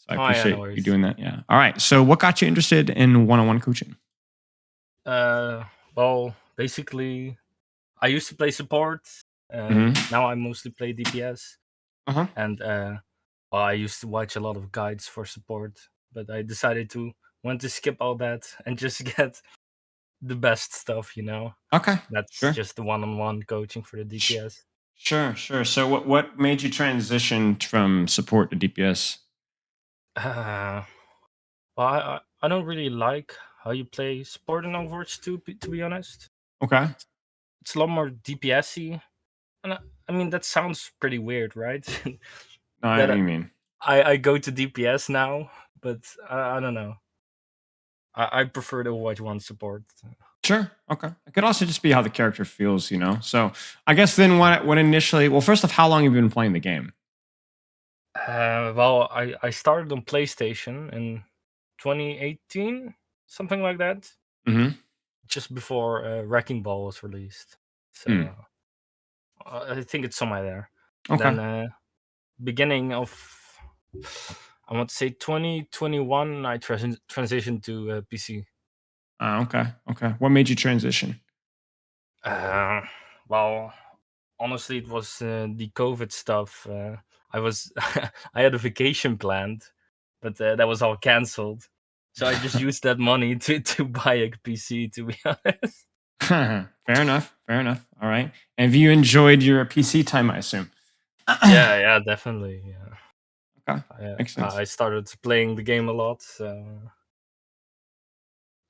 I Oh, yeah, no appreciate you worries. doing that. Yeah. All right. So what got you interested in one-on-one coaching? Well, basically, I used to play support. Now I mostly play DPS. Uh-huh. And well, I used to watch a lot of guides for support, but I decided to want to skip all that and just get the best stuff, you know. Okay. That's Sure. just the one-on-one coaching for the DPS. Sure. So what made you transition from support to DPS? Well, I don't really like how you play support in Overwatch 2, to be honest. Okay. It's a lot more DPS-y. And I mean, that sounds pretty weird, right? No, I know that what you mean. I go to DPS now, but I don't know. I prefer the Overwatch 1 support. Sure. Okay. It could also just be how the character feels, you know. So I guess then what initially, well, first off, how long have you been playing the game? Well, I started on PlayStation in 2018, something like that, Mm-hmm. just before Wrecking Ball was released. So Hmm. I think it's somewhere there. Okay. Then beginning of, I want to say 2021, I transitioned to PC. Okay. Okay. What made you transition? Well, honestly, it was the COVID stuff. I was I had a vacation planned, but that was all cancelled. So I just used that money to buy a PC. To be honest. Fair enough. Fair enough. All right. Have you enjoyed your PC time, I assume? Yeah, definitely. Yeah. Okay. Makes sense. I started playing the game a lot. So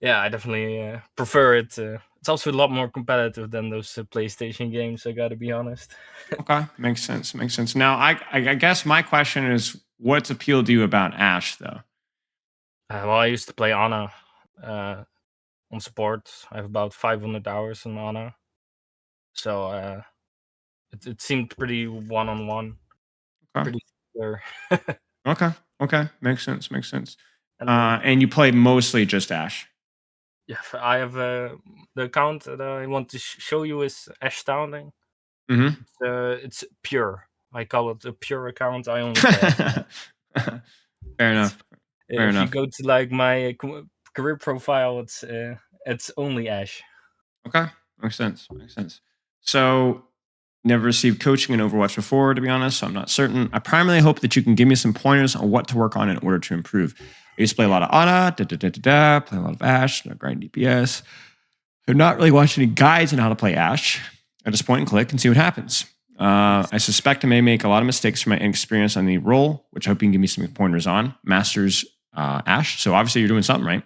yeah, I definitely prefer it. It's also a lot more competitive than those PlayStation games. I gotta be honest. Okay. Makes sense. Makes sense. Now, I guess my question is, what's appealed to you about Ashe, though? Well, I used to play Ana on support. I have about 500 hours on Ana. So it seemed pretty one-on-one, Okay. pretty clear. Okay. Okay. Makes sense. Makes sense. And And you play mostly just Ashe. yeah, I have the account that I want to show you is Ashe. Mm-hmm. It's pure. I call it a pure account. I only play. Fair enough. Fair If you enough. go to like my career profile, it's only Ashe. Okay. Makes sense. Makes sense. So, never received coaching in Overwatch before, to be honest, so I'm not certain. I primarily hope that you can give me some pointers on what to work on in order to improve. I used to play a lot of Ana, play a lot of Ashe, grind DPS. I've not really watched any guides on how to play Ashe. I just point and click and see what happens. I suspect I may make a lot of mistakes from my inexperience on the role, which I hope you can give me some pointers on. Masters Ashe. So obviously you're doing something right.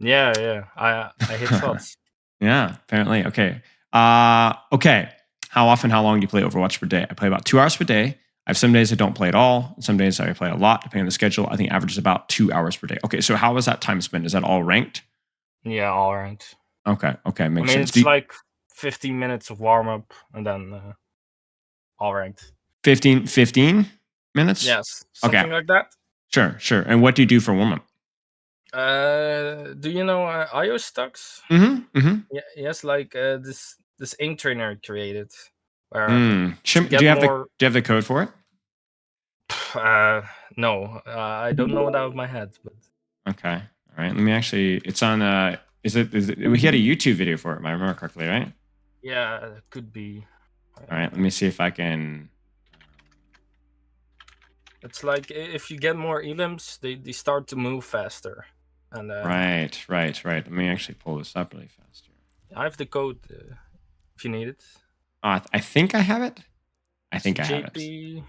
Yeah. I hit shots. Yeah, apparently. Okay. Okay. How often, how long do you play Overwatch per day? I play about 2 hours per day. I have some days I don't play at all. Some days I play a lot, depending on the schedule. I think average is about 2 hours per day. Okay, so how was that time spent? Is that all ranked? Yeah, all right. Okay, makes I mean, sense. it's like 15 minutes of warm up and then all ranked. 15 minutes? Yes, something like that. Sure. And what do you do for warm up? Do you know IO stocks? Mm-hmm. Yeah, yes, like this aim trainer created. Where Do you have the code for it? No, I don't know it out of my head. But Okay, all right. Let me actually. It's on. Is it? We had a YouTube video for it, if I remember correctly, right? yeah, it could be. All right. Let me see if I can. It's like if you get more elims, they start to move faster. And Right. Let me actually pull this up really fast here. I have the code if you need it. I think I have it. I think I have it. JP.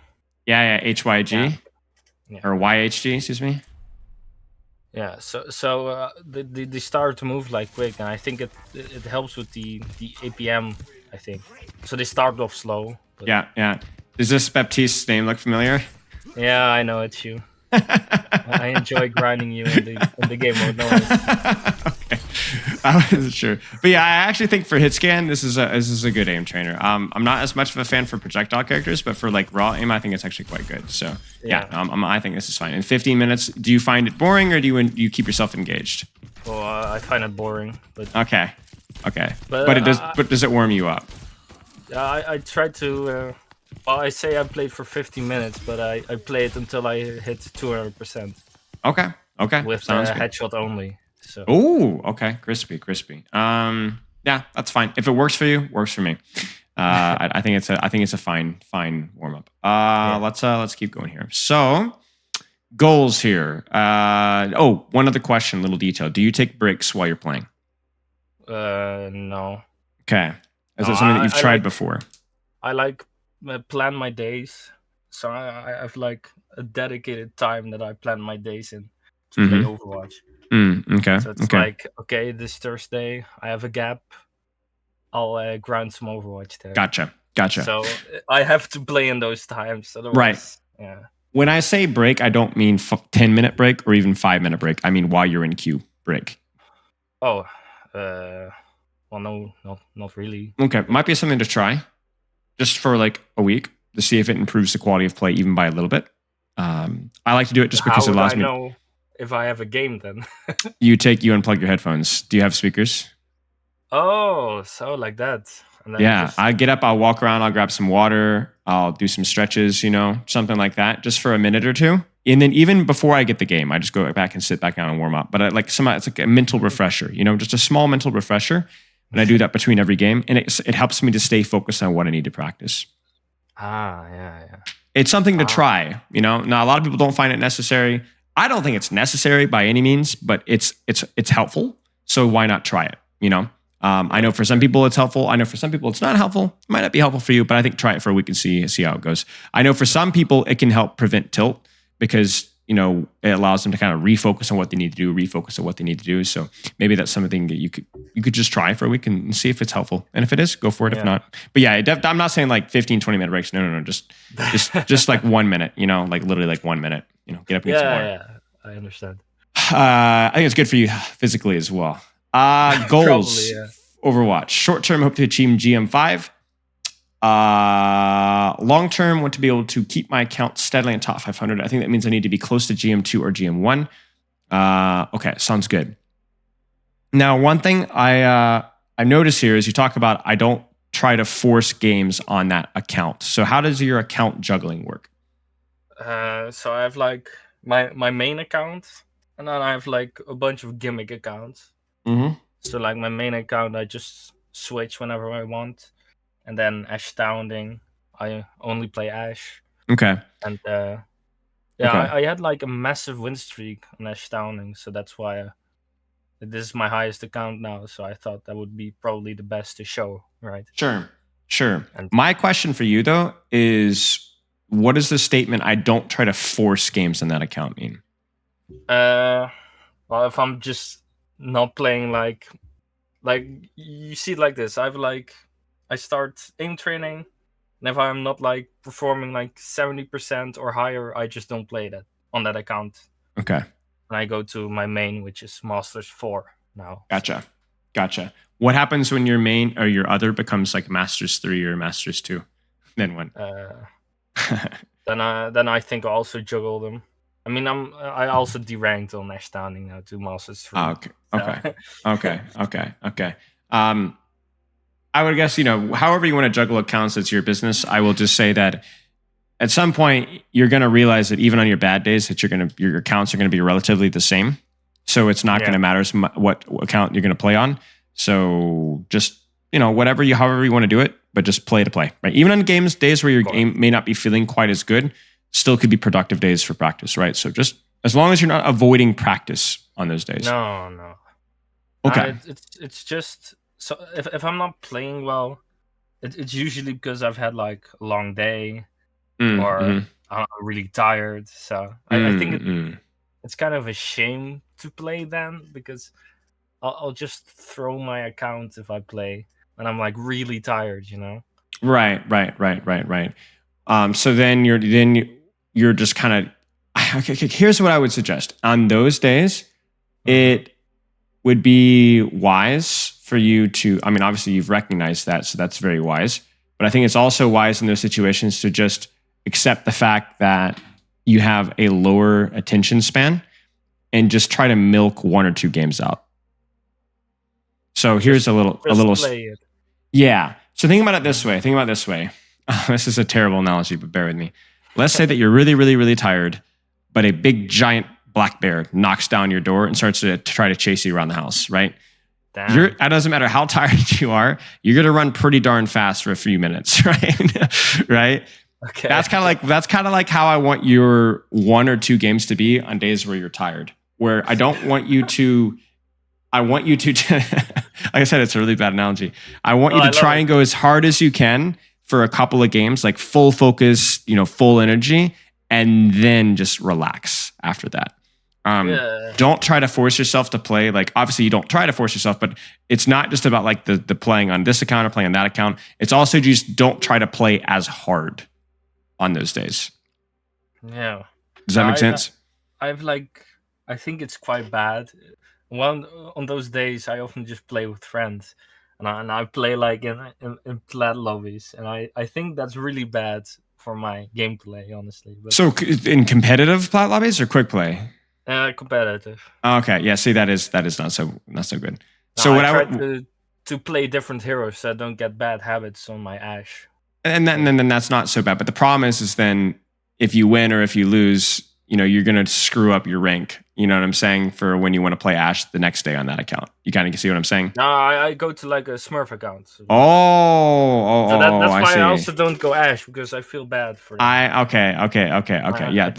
Yeah. HYG Yeah. or YHG. Excuse me. Yeah. So they start to move like quick, and I think it helps with the APM. I think so. They start off slow. But... Yeah. Does this Baptiste's name look familiar? Yeah, I know it's you. I enjoy grinding you in the game mode. No worries. Okay, I wasn't sure, but yeah, I actually think for hit scan, this is a good aim trainer. I'm not as much of a fan for projectile characters, but for like raw aim, I think it's actually quite good. So yeah, I think this is fine. In 15 minutes, do you find it boring or do you keep yourself engaged? Well, I find it boring, but okay, but it does. But does it warm you up? I try to Well, I say I played for 50 minutes, but I played until I hit 200% Okay. with Sounds good. headshot only. So Oh, okay. Crispy. Yeah, that's fine. If it works for you, works for me. I think it's a fine warm up. yeah. Let's keep going here. So goals here. One other question, little detail. Do you take breaks while you're playing? No. Okay. Is No, that something that you've I tried like before? I like plan my days. So I have like a dedicated time that I plan my days in to play Mm-hmm. Overwatch. Okay. So it's Okay. like, okay, this Thursday I have a gap. I'll grind some Overwatch there. Gotcha. So I have to play in those times. Right. Otherwise, yeah. When I say break, I don't mean 10-minute break or even 5-minute break. I mean while you're in queue break. Oh, well, no, not really. Okay. Might be something to try just for like a week to see if it improves the quality of play even by a little bit. I like to do it just because How it would allows I me. know if I have a game then? You unplug your headphones. Do you have speakers? Oh, so like that. And then Yeah. just I get up, I'll walk around, I'll grab some water, I'll do some stretches, something like that, just for a minute or two. And then even before I get the game, I just go back and sit back down and warm up. But it's like a mental refresher, just a small mental refresher. And I do that between every game, and it helps me to stay focused on what I need to practice. yeah. It's something to try, Now a lot of people don't find it necessary. I don't think it's necessary by any means, but it's helpful. So why not try it? I know for some people it's helpful. I know for some people it's not helpful. It might not be helpful for you, but I think try it for a week and see how it goes. I know for some people it can help prevent tilt because it allows them to kind of refocus on what they need to do. So maybe that's something that you could just try for a week and see if it's helpful. And if it is, go for it. If not, but yeah, I'm not saying like 15, 20-minute breaks. No. Just like 1 minute, like literally like 1 minute, get up and get some water. Yeah, I understand. I think it's good for you physically as well. Goals. Probably, yeah. Overwatch. Short term, hope to achieve GM5. Long term, want to be able to keep my account steadily in top 500. I think that means I need to be close to GM2 or GM1. Okay, sounds good. Now, one thing I notice here is you talk about I don't try to force games on that account. So how does your account juggling work? So I have like my main account, and then I have like a bunch of gimmick accounts. Mm-hmm. So like my main account, I just switch whenever I want, and then Astounding, I only play Ashe. Okay. And Okay. I had like a massive win streak on Astounding, so that's why this is my highest account now. So I thought that would be probably the best to show, right? Sure. And My question for you though is, what does the statement "I don't try to force games" on that account mean? well, if I'm just not playing like you see it like this, I start aim training, and if I'm not like performing like 70% or higher, I just don't play that on that account. Okay. And I go to my main, which is Masters 4 now. Gotcha. What happens when your main or your other becomes like Masters 3 or Masters 2? Then when? Then I think I also juggle them. I mean, I also deranked on Astounding now to Masters 3. Okay. I would guess, however you want to juggle accounts, it's your business. I will just say that at some point you're going to realize that even on your bad days that your accounts are going to be relatively the same. So it's not going to matter what account you're going to play on. So just, however you want to do it, but just play to play, right? Even on days where your game may not be feeling quite as good, still could be productive days for practice, right? So just as long as you're not avoiding practice on those days. No. Okay. It's just, so if I'm not playing well, it's usually because I've had like a long day or I'm really tired. So I think it's kind of a shame to play then, because I'll just throw my account if I play and I'm like really tired, Right. So then you're just kind of, okay, here's what I would suggest. On those days, it would be wise for you to, I mean, obviously you've recognized that, so that's very wise. But I think it's also wise in those situations to just accept the fact that you have a lower attention span and just try to milk 1 or 2 games out. So here's a little play it. Yeah. So think about it this way. This is a terrible analogy, but bear with me. Let's say that you're really, really, really tired, but a big giant black bear knocks down your door and starts to try to chase you around the house, right? Damn. It doesn't matter how tired you are, you're gonna run pretty darn fast for a few minutes, right? Right? Okay. That's kind of like how I want your 1 or 2 games to be on days where you're tired. Where I don't want you to, I want you to, like I said, it's a really bad analogy. I want you to try and go as hard as you can for a couple of games, like full focus, full energy, and then just relax after that. Don't try to force yourself to play. Like, obviously you don't try to force yourself, but it's not just about like the playing on this account or playing on that account. It's also just don't try to play as hard on those days. Yeah. Does that make sense? I think it's quite bad. On those days, I often just play with friends. And I play like in plat lobbies. And I think that's really bad for my gameplay, honestly. But, so in competitive plat lobbies or quick play? Competitive. Okay, yeah. See, that is not so good. So no, what I try to play different heroes so I don't get bad habits on my Ashe. And then that's not so bad. But the problem is then if you win or if you lose, you're gonna screw up your rank. You know what I'm saying? For when you want to play Ashe the next day on that account, you kind of see what I'm saying? No, I go to like a Smurf account. So that's why I also don't go Ashe because I feel bad for them. Okay. Yeah. I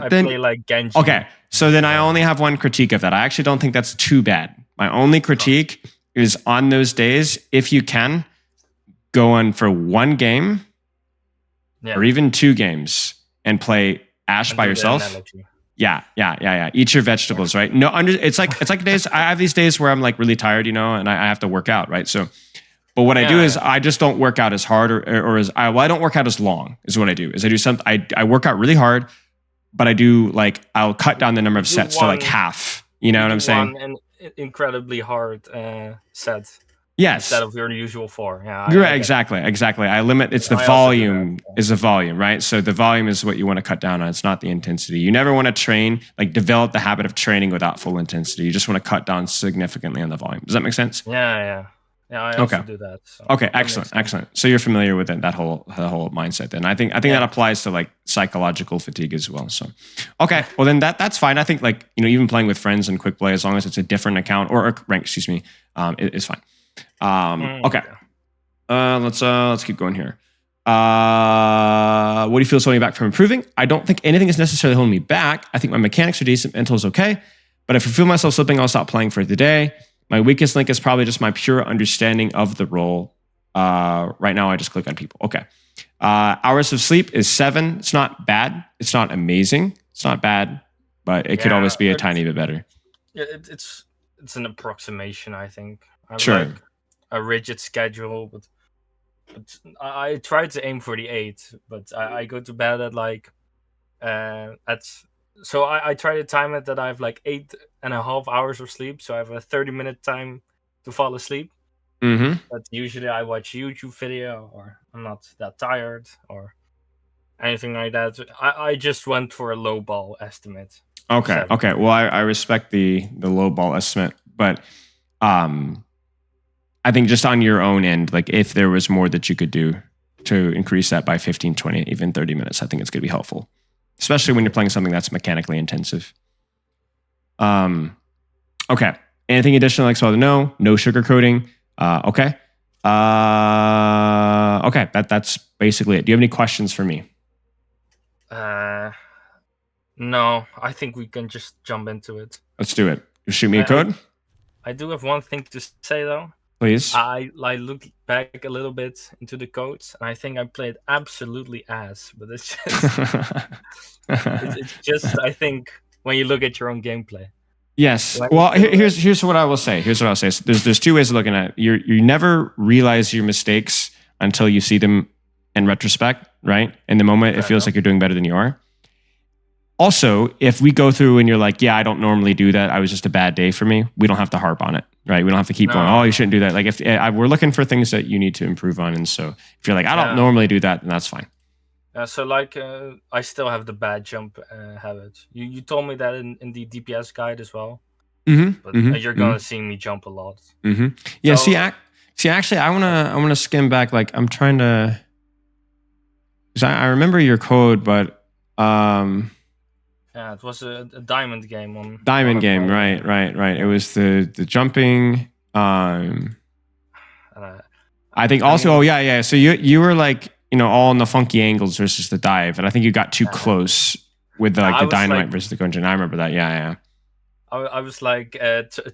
play like Genji. Okay, so then I only have one critique of that. I actually don't think that's too bad. My only critique is on those days, if you can, go on for 1 game or even 2 games and play Ashe by yourself. Yeah. Eat your vegetables, right? No, it's like days. I have these days where I'm like really tired, and I have to work out, right? So, but what I do is I just don't work out as hard I don't work out as long. Is what I do. Is I do something. I work out really hard, but I do I'll cut down the number of sets to like half. You know what I'm saying? An incredibly hard set. Yes. Instead of your usual 4. Yeah. You're right. Exactly. I limit. It's the volume is the volume, right? So the volume is what you want to cut down on. It's not the intensity. You never want to train, develop the habit of training without full intensity. You just want to cut down significantly on the volume. Does that make sense? Yeah. I also do that. So okay. Excellent. So you're familiar with that whole mindset then. I think that applies to psychological fatigue as well. So, okay. Well then that's fine. I think even playing with friends and quick play, as long as it's a different account or rank, is fine. Okay. Let's keep going here. What do you feel is holding you back from improving? I don't think anything is necessarily holding me back. I think my mechanics are decent, mental is okay. But if I feel myself slipping, I'll stop playing for the day. My weakest link is probably just my pure understanding of the role. Right now, I just click on people. Okay. Hours of sleep is 7. It's not bad. It's not amazing. It's not bad, but it could always be a tiny bit better. Yeah, it's an approximation, I think. Sure. A rigid schedule, but I try to aim for the 8, but I go to bed at so I try to time it that I have 8.5 hours of sleep, so I have a 30-minute time to fall asleep. Mm-hmm. But usually I watch a YouTube video, or I'm not that tired, or anything like that. I just went for a low ball estimate. Okay. Well, I respect the low ball estimate, but I think just on your own end, if there was more that you could do to increase that by 15, 20, even 30 minutes, I think it's going to be helpful, especially when you're playing something that's mechanically intensive. Okay. Anything additional like to know? No sugarcoating. Okay. Okay. That's basically it. Do you have any questions for me? No, I think we can just jump into it. Let's do it. You shoot me a code. I do have one thing to say though. Please. I looked back a little bit into the codes, and I think I played absolutely ass. But it's just, it's just I think when you look at your own gameplay. Yes. Well, here's what I will say. So there's 2 ways of looking at it. You never realize your mistakes until you see them in retrospect, right? In the moment, it feels like you're doing better than you are. Also, if we go through and you're like, yeah, I don't normally do that. I was just a bad day for me. We don't have to harp on it, right? We don't have to keep going, oh, you shouldn't do that. If we're looking for things that you need to improve on. And so if you're like, I don't normally do that, then that's fine. So I still have the bad jump habit. You told me that in the DPS guide as well. Mm-hmm. But you're going to see me jump a lot. Mm-hmm. Yeah, so, actually, I want to skim back. I'm trying to... 'cause I remember your code, but Yeah, it was a diamond game on diamond game, Monopoly. right. It was the jumping. Uh, I think I also. mean, Oh yeah. So you were like all in the funky angles versus the dive, and I think you got too close with I the was dynamite like, versus the gungeon. I remember that. Yeah. I was like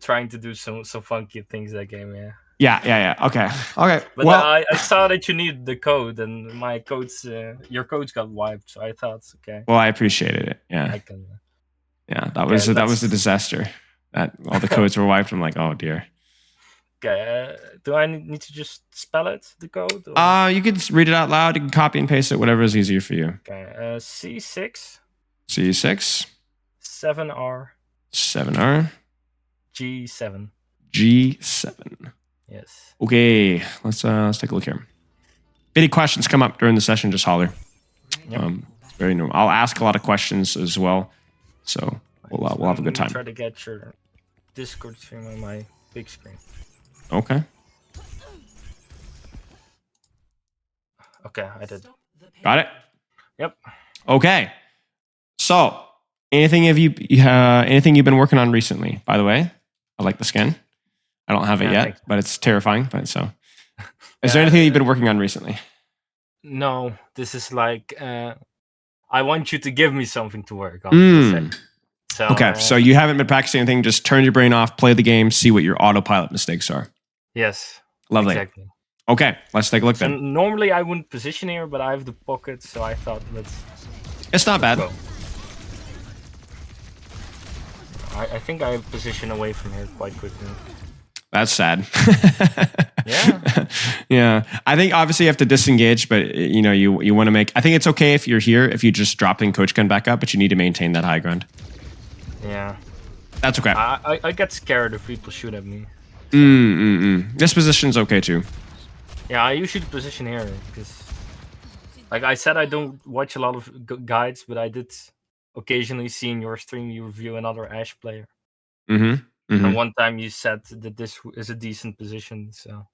trying to do some funky things that game. Yeah. Yeah. Okay. But Well, I saw that you needed the code, and my codes, your codes got wiped. So I thought, okay, I appreciated it. Yeah. I can. Yeah. Okay, That was a let's. disaster. That all the codes were wiped. I'm like, oh dear. Okay, do I need to just spell it, the code? Or? You can just read it out loud. You can copy and paste it, whatever is easier for you. Okay, C6 C6 7R 7R G7. G7. Yes. Okay, let's take a look here. If any questions come up during the session, just holler. Yep. It's very normal. I'll ask a lot of questions as well, so we'll have a good time. Try to get your Discord stream on my big screen. Okay. Okay, I did. Got it. Yep. Okay. So, anything you've been working on recently? By the way, I like the skin. I don't have it yet, but it's terrifying. But so, is there anything you've been working on recently? No, this is like I want you to give me something to work on. So, okay, so you haven't been practicing anything. Just turn your brain off, play the game, see what your autopilot mistakes are. Yes. Lovely. Exactly. Okay, let's take a look then. And normally I wouldn't position here, but I have the pocket, so I thought It's not bad. Go. I think I position away from here quite quickly. That's sad. Yeah. Yeah. I think obviously you have to disengage, but you want to make. I think it's okay if you're here if you just drop in coach gun back up, but you need to maintain that high ground. Yeah. That's okay. I get scared if people shoot at me. This position's okay too. Yeah, I usually position here because, like I said, I don't watch a lot of guides, but I did occasionally see in your stream you review another Ashe player. And one time you said that this is a decent position. So,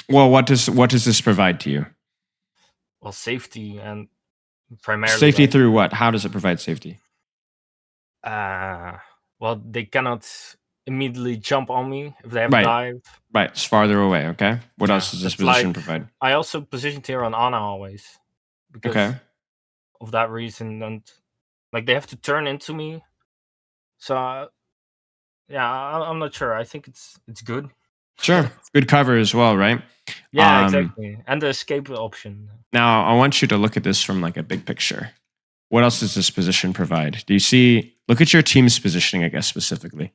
well, what does this provide to you? Well, safety and primarily safety through what? How does it provide safety? Well, they cannot immediately jump on me if they have dive. Right, it's farther away. Okay. What else does this position provide? I also positioned here on Ana always because of that reason, and like they have to turn into me. So yeah, I'm not sure. I think it's good. Sure, good cover as well, right? Yeah, exactly, and the escape option. Now I want you to look at this from like a big picture. What else does this position provide? Do you see? Look at your team's positioning, I guess specifically.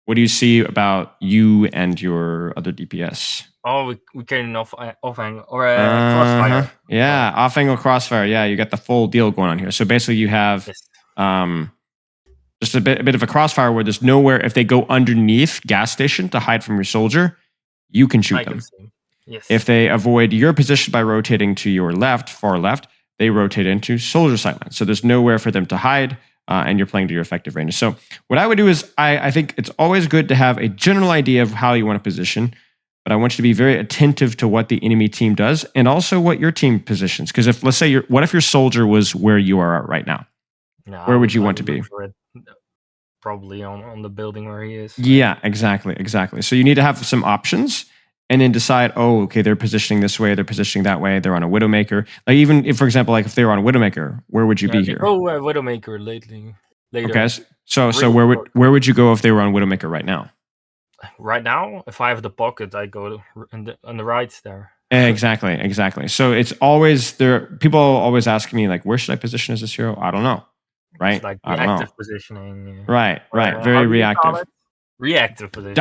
What do you see about you and your other DPS? Oh, we can off angle or crossfire. Yeah, off angle crossfire. Yeah, you got the full deal going on here. So basically, you have just a bit of a crossfire where there's nowhere. If they go underneath gas station to hide from your soldier, you can shoot them. Yes. If they avoid your position by rotating to your left, far left, they rotate into soldier sightline. So there's nowhere for them to hide. And you're playing to your effective range. So what I would do is I think it's always good to have a general idea of how you want to position, but I want you to be very attentive to what the enemy team does and also what your team positions. Because if let's say what if your soldier was where you are at right now? Where would you want to be? Probably on the building where he is. Yeah, exactly. So you need to have some options. And then decide, oh, okay, they're positioning this way, they're positioning that way, they're on a Widowmaker. Like even if, for example, like if they were on a Widowmaker, where would you be here? Oh, Widowmaker later. Okay, so where would you go if they were on Widowmaker right now? Right now, if I have the pocket, I go on the right there. Exactly. So it's always there. People always ask me like, where should I position as this hero? I don't know. Right? It's like reactive positioning. Right. Very reactive. Reactive position.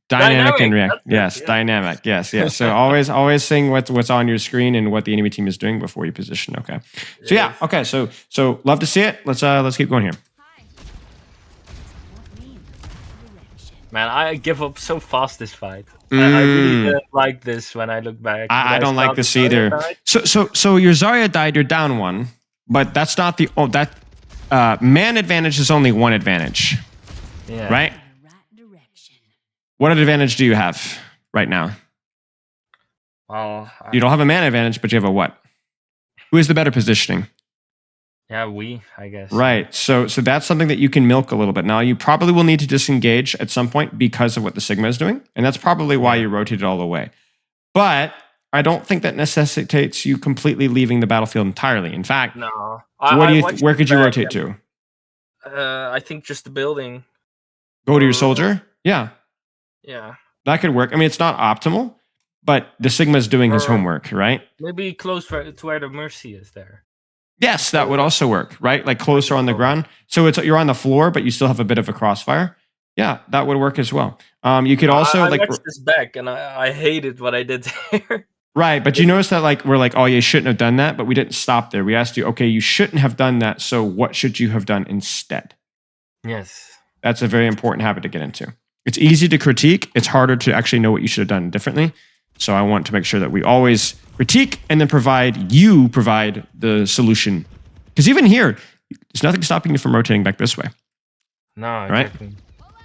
Dynamic and react. Yes, dynamic. Yes. So always seeing what's on your screen and what the enemy team is doing before you position. Okay. So yeah. Okay. So love to see it. Let's keep going here. Man, I give up so fast this fight. I really didn't like this when I look back. I don't like this either. So your Zarya died. You're down one, but that's not the man advantage is only one advantage. Yeah. Right. What advantage do you have right now? Oh, You don't have a mana advantage, but you have a what? Who is the better positioning? yeah, I guess. Right. So that's something that you can milk a little bit. Now, you probably will need to disengage at some point because of what the Sigma is doing. And that's probably why you rotated all the way. But I don't think that necessitates you completely leaving the battlefield entirely. In fact, No. where could you rotate to? I think just the building. Go to your soldier? Yeah. Yeah. That could work. I mean, it's not optimal, but the Sigma's doing his homework, right? Maybe close to where the Mercy is there. Yes, that would also work, right? Like closer on the ground. So you're on the floor, but you still have a bit of a crossfire. Yeah, that would work as well. You could also I watched this back, and I hated what I did there. Right, but you notice that we're like, oh, you shouldn't have done that, but we didn't stop there. We asked you, okay, you shouldn't have done that. So what should you have done instead? Yes, that's a very important habit to get into. It's easy to critique. It's harder to actually know what you should have done differently. So I want to make sure that we always critique and then provide the solution. Because even here, there's nothing stopping you from rotating back this way. No, exactly. Right?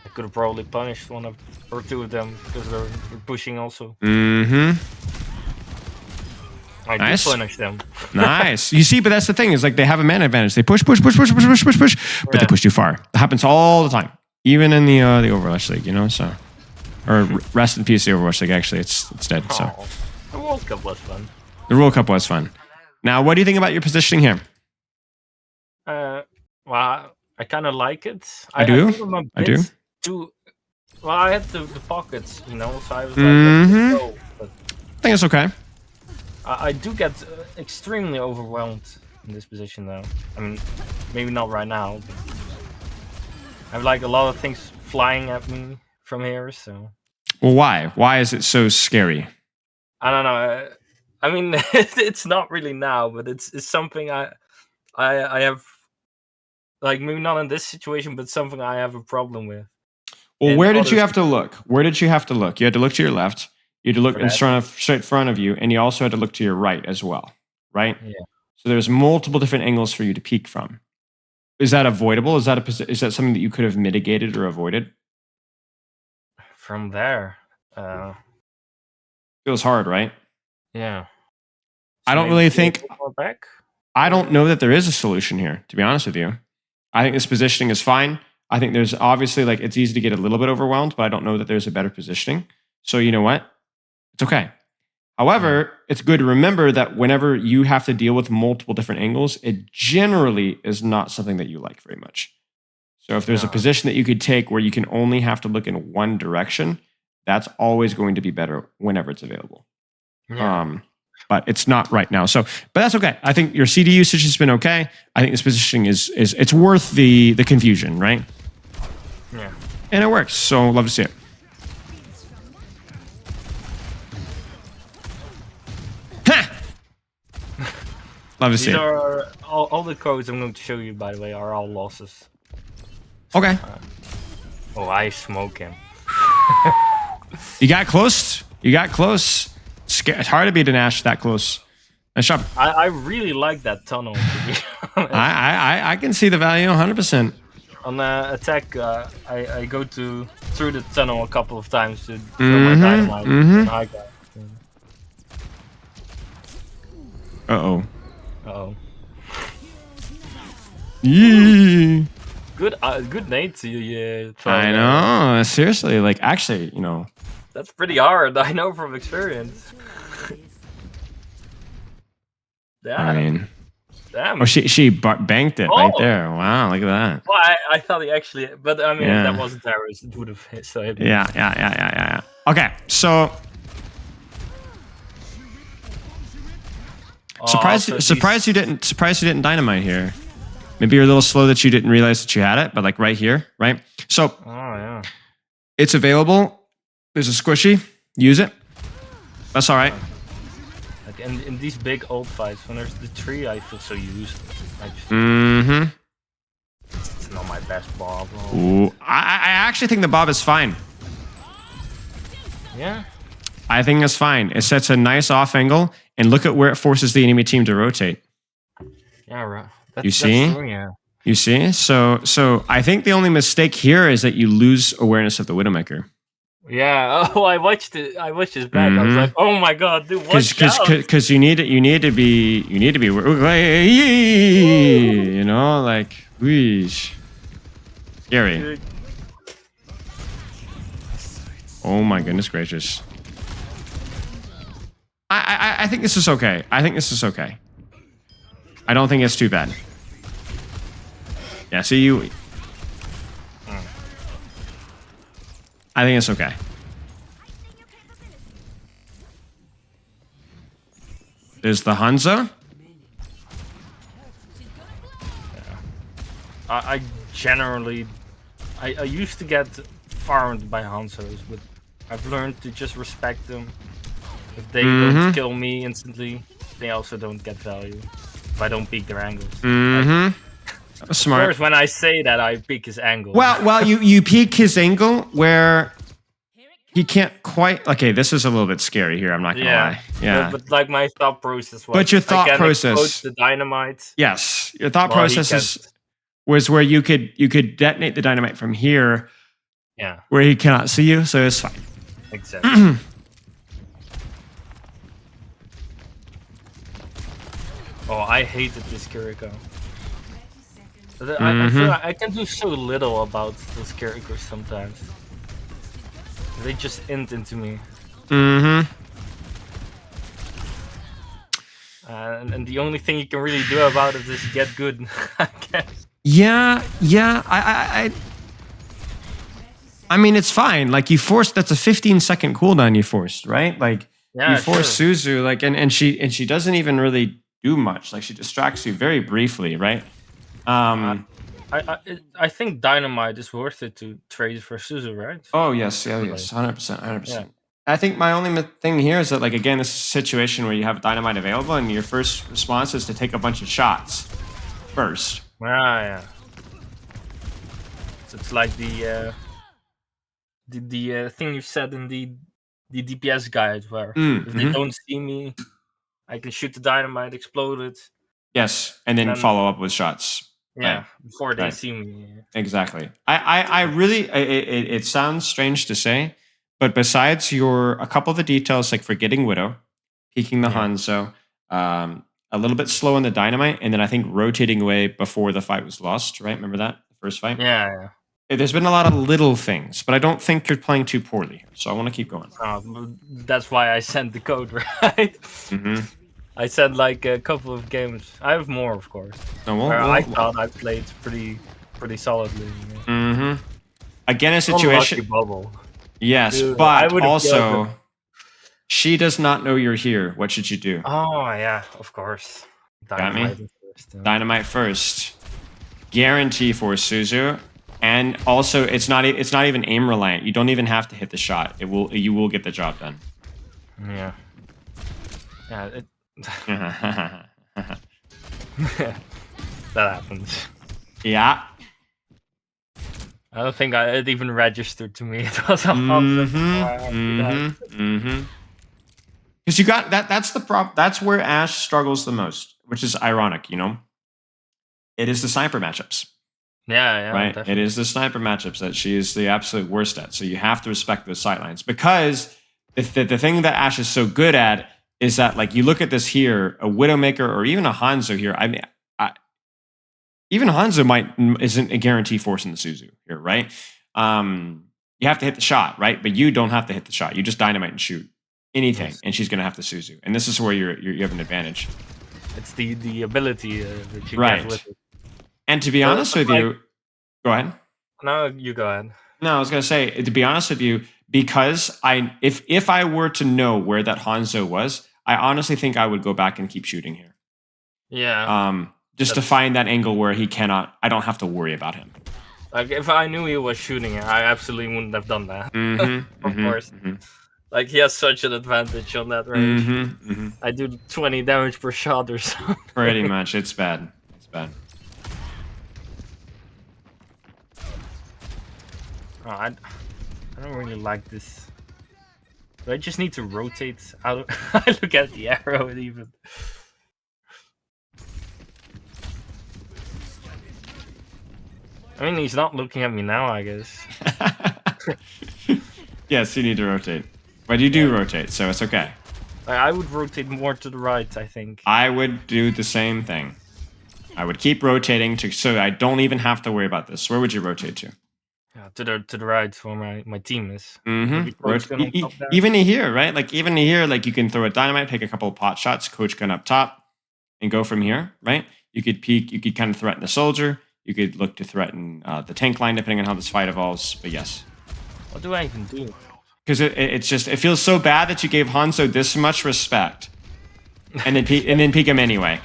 I could have probably punished one or two of them because they're pushing also. Mm-hmm. I did punish them. Nice. You see, but that's the thing is they have a mana advantage. They push, but they push too far. It happens all the time, even in the Overwatch League, So, or rest in peace, the Overwatch League. Actually, it's dead. So, the World Cup was fun. The World Cup was fun. Now, what do you think about your positioning here? Well, I kind of like it. I do. I do. Well, I had the pockets, so I was like, go, but I think it's okay. I do get extremely overwhelmed in this position, though. I mean, maybe not right now, but I have a lot of things flying at me from here, so. Well, why? Why is it so scary? I don't know. I mean, it's not really now, but it's something I have, maybe not in this situation, but something I have a problem with. Well, where did you have to look? Where did you have to look? You had to look to your left. You had to look straight in front of you, and you also had to look to your right as well, right? Yeah. So there's multiple different angles for you to peek from. Is that avoidable? Is that something that you could have mitigated or avoided? From there, feels hard, right? Yeah. So I don't really think. I don't know that there is a solution here, to be honest with you. I think this positioning is fine. I think there's obviously it's easy to get a little bit overwhelmed, but I don't know that there's a better positioning. So you know what? It's okay. However, it's good to remember that whenever you have to deal with multiple different angles, it generally is not something that you like very much. So if there's a position that you could take where you can only have to look in one direction, that's always going to be better whenever it's available. Yeah. But it's not right now. So, but that's okay. I think your CD usage has been okay. I think this positioning is it's worth the confusion, right? Yeah. And it works. So love to see it. Love to see it. All the codes I'm going to show you, by the way, are all losses. Okay. I smoke him. You got close. It's hard to beat an Ashe that close. Nice job. I really like that tunnel. I can see the value 100%. On attack, I go through the tunnel a couple of times to throw my dynamite and high ground. Uh-oh. Yee. Good nade to you. I know. Seriously, actually, That's pretty hard. I know from experience. Damn. Damn. Oh, she banked it right there. Wow, look at that. Well, I thought he actually, but I mean, if that wasn't terrorist, it would have hit. So Yeah. Okay, so surprised you didn't dynamite here. Maybe you're a little slow that you didn't realize that you had it, but right here, right? So, it's available. There's a squishy. Use it. That's all right. In these big old fights, when there's the tree, I feel so useless. It's not my best bob. Ooh, I actually think the bob is fine. Yeah. I think it's fine. It sets a nice off angle, and look at where it forces the enemy team to rotate. Yeah, right. You see? That's true, yeah. You see? So I think the only mistake here is that you lose awareness of the Widowmaker. Yeah. Oh, I watched it. I watched his back. I was like, oh my god, dude, watch out. Because you need to be you know, like, wheesh. Scary. Dude. Oh my goodness gracious. I think this is okay. I think this is okay. I don't think it's too bad. Yeah, see you. I think it's okay. There's the Hanzo. I generally, I used to get farmed by Hanzos, but I've learned to just respect them. If they don't kill me instantly, they also don't get value. If I don't peek their angles. Smart. Of course, when I say that, I peek his angle. Well, you peek his angle where he can't quite. Okay, this is a little bit scary here. I'm not gonna lie. Yeah, but like my thought process was. But your thought process. The dynamite. Yes, your thought process was where you could detonate the dynamite from here. Yeah. Where he cannot see you, so it's fine. Exactly. Oh, I hated this Kiriko. I feel like I can do so little about those characters sometimes. They just int into me. And the only thing you can really do about it is get good, I guess. Yeah. I mean, it's fine. Like, you forced, that's a 15-second cooldown you forced, right? Like, you forced Suzu, like, and she doesn't even really do much. Like, she distracts you very briefly, right? I think Dynamite is worth it to trade for Suzu, right? Oh, yes, 100%. I think my only thing here is that, like, again, this is a situation where you have Dynamite available, and your first response is to take a bunch of shots first. Yeah. So it's like the thing you said in the DPS guide, where if they don't see me, I can shoot the dynamite, explode it. Yes, and then follow up with shots. Yeah, right. before they see me. Exactly. I really, it sounds strange to say, but besides a couple of the details, like forgetting Widow, peeking the Hanzo, a little bit slow on the dynamite, and then I think rotating away before the fight was lost, right? Remember that? The first fight? Yeah. There's been a lot of little things, but I don't think you're playing too poorly here, so I want to keep going. That's why I sent the code, right? I sent like a couple of games. I have more, of course. I thought I played pretty solidly. Again, a situation. Bubble. Yes, dude, but also, she does not know you're here. What should you do? Oh yeah, of course. Dynamite first. Yeah. Dynamite first. Guarantee for Suzu. And also, it's not even aim reliant. You don't even have to hit the shot. You will get the job done. Yeah. Yeah. That happens. Yeah. I don't think it even registered to me. It was because you got that. That's the problem. That's where Ashe struggles the most, which is ironic. You know, it is the sniper matchups. Yeah, right. Definitely. It is the sniper matchups that she is the absolute worst at. So you have to respect those sightlines, because the thing that Ashe is so good at is that, like, you look at this here, a Widowmaker or even a Hanzo here. I mean, even Hanzo isn't a guarantee force in the Suzu here, right? You have to hit the shot, right? But you don't have to hit the shot. You just dynamite and shoot anything, and she's gonna have to Suzu. And this is where you have an advantage. It's the ability that you get with it. And to be honest with you, go ahead. No, you go ahead. No, I was gonna say, to be honest with you, because if I were to know where that Hanzo was, I honestly think I would go back and keep shooting here. Yeah. Just to find that angle where I don't have to worry about him. Like, if I knew he was shooting it, I absolutely wouldn't have done that. Of course. Like, he has such an advantage on that range. I do 20 damage per shot or something. Pretty much. It's bad. It's bad. Oh, I don't really like this. Do I just need to rotate out? I look at the arrow and even. I mean, he's not looking at me now, I guess. Yes, you need to rotate. But you do rotate, so it's okay. I would rotate more to the right, I think. I would do the same thing. I would keep rotating so I don't even have to worry about this. Where would you rotate to? Yeah, to the right where my team is. Mm-hmm. Maybe Coach Gun on top there. Even here, right? Like even here, like you can throw a dynamite, take a couple of pot shots, Coach Gun up top, and go from here, right? You could peek. You could kind of threaten the soldier. You could look to threaten the tank line, depending on how this fight evolves. But yes. What do I even do? Because it feels so bad that you gave Hanzo this much respect, and then peek him anyway,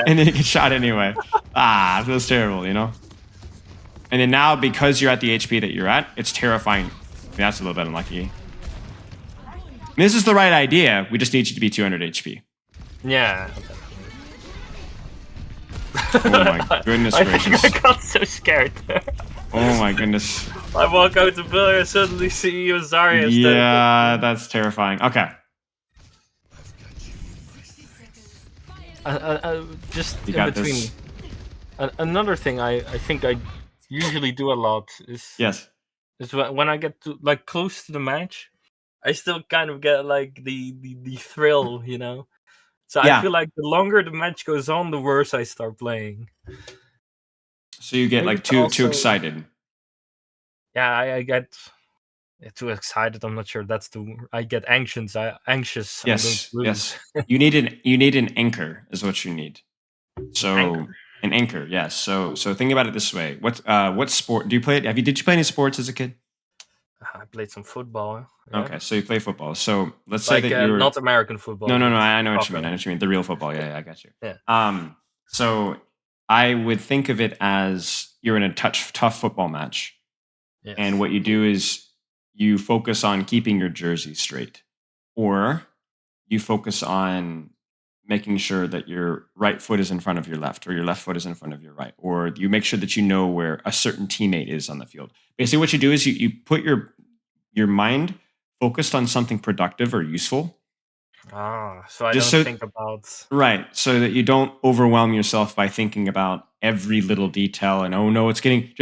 and then you get shot anyway. It feels terrible, you know. And then now, because you're at the HP that you're at, it's terrifying. I mean, that's a little bit unlucky. This is the right idea. We just need you to be 200 HP. Yeah. Oh my goodness gracious! I got so scared. Oh my goodness! I walk out the building and suddenly see you, Zarya. Yeah, that's terrifying. Okay. Just You in got between. this. Another thing I think I usually do a lot is when I get to like close to the match, I still kind of get like the thrill, you know. So I feel like the longer the match goes on, the worse I start playing. So you get like too excited. Yeah, I get too excited. I'm not sure that's I get anxious. Anxious. Yes, yes. You need an anchor is what you need. So an anchor, yes. So think about it this way. What sport do you play? Did you play any sports as a kid? I played some football. Yeah. Okay, so you play football. So let's say that you're not American football. No. I know what you mean. I know what you mean. The real football. Yeah, I got you. Yeah. So I would think of it as you're in a tough football match, and what you do is you focus on keeping your jersey straight, or you focus on making sure that your right foot is in front of your left, or your left foot is in front of your right, or you make sure that you know where a certain teammate is on the field. Basically, what you do is you put your mind focused on something productive or useful. So I don't think about... Right, so that you don't overwhelm yourself by thinking about every little detail and, oh no, it's getting...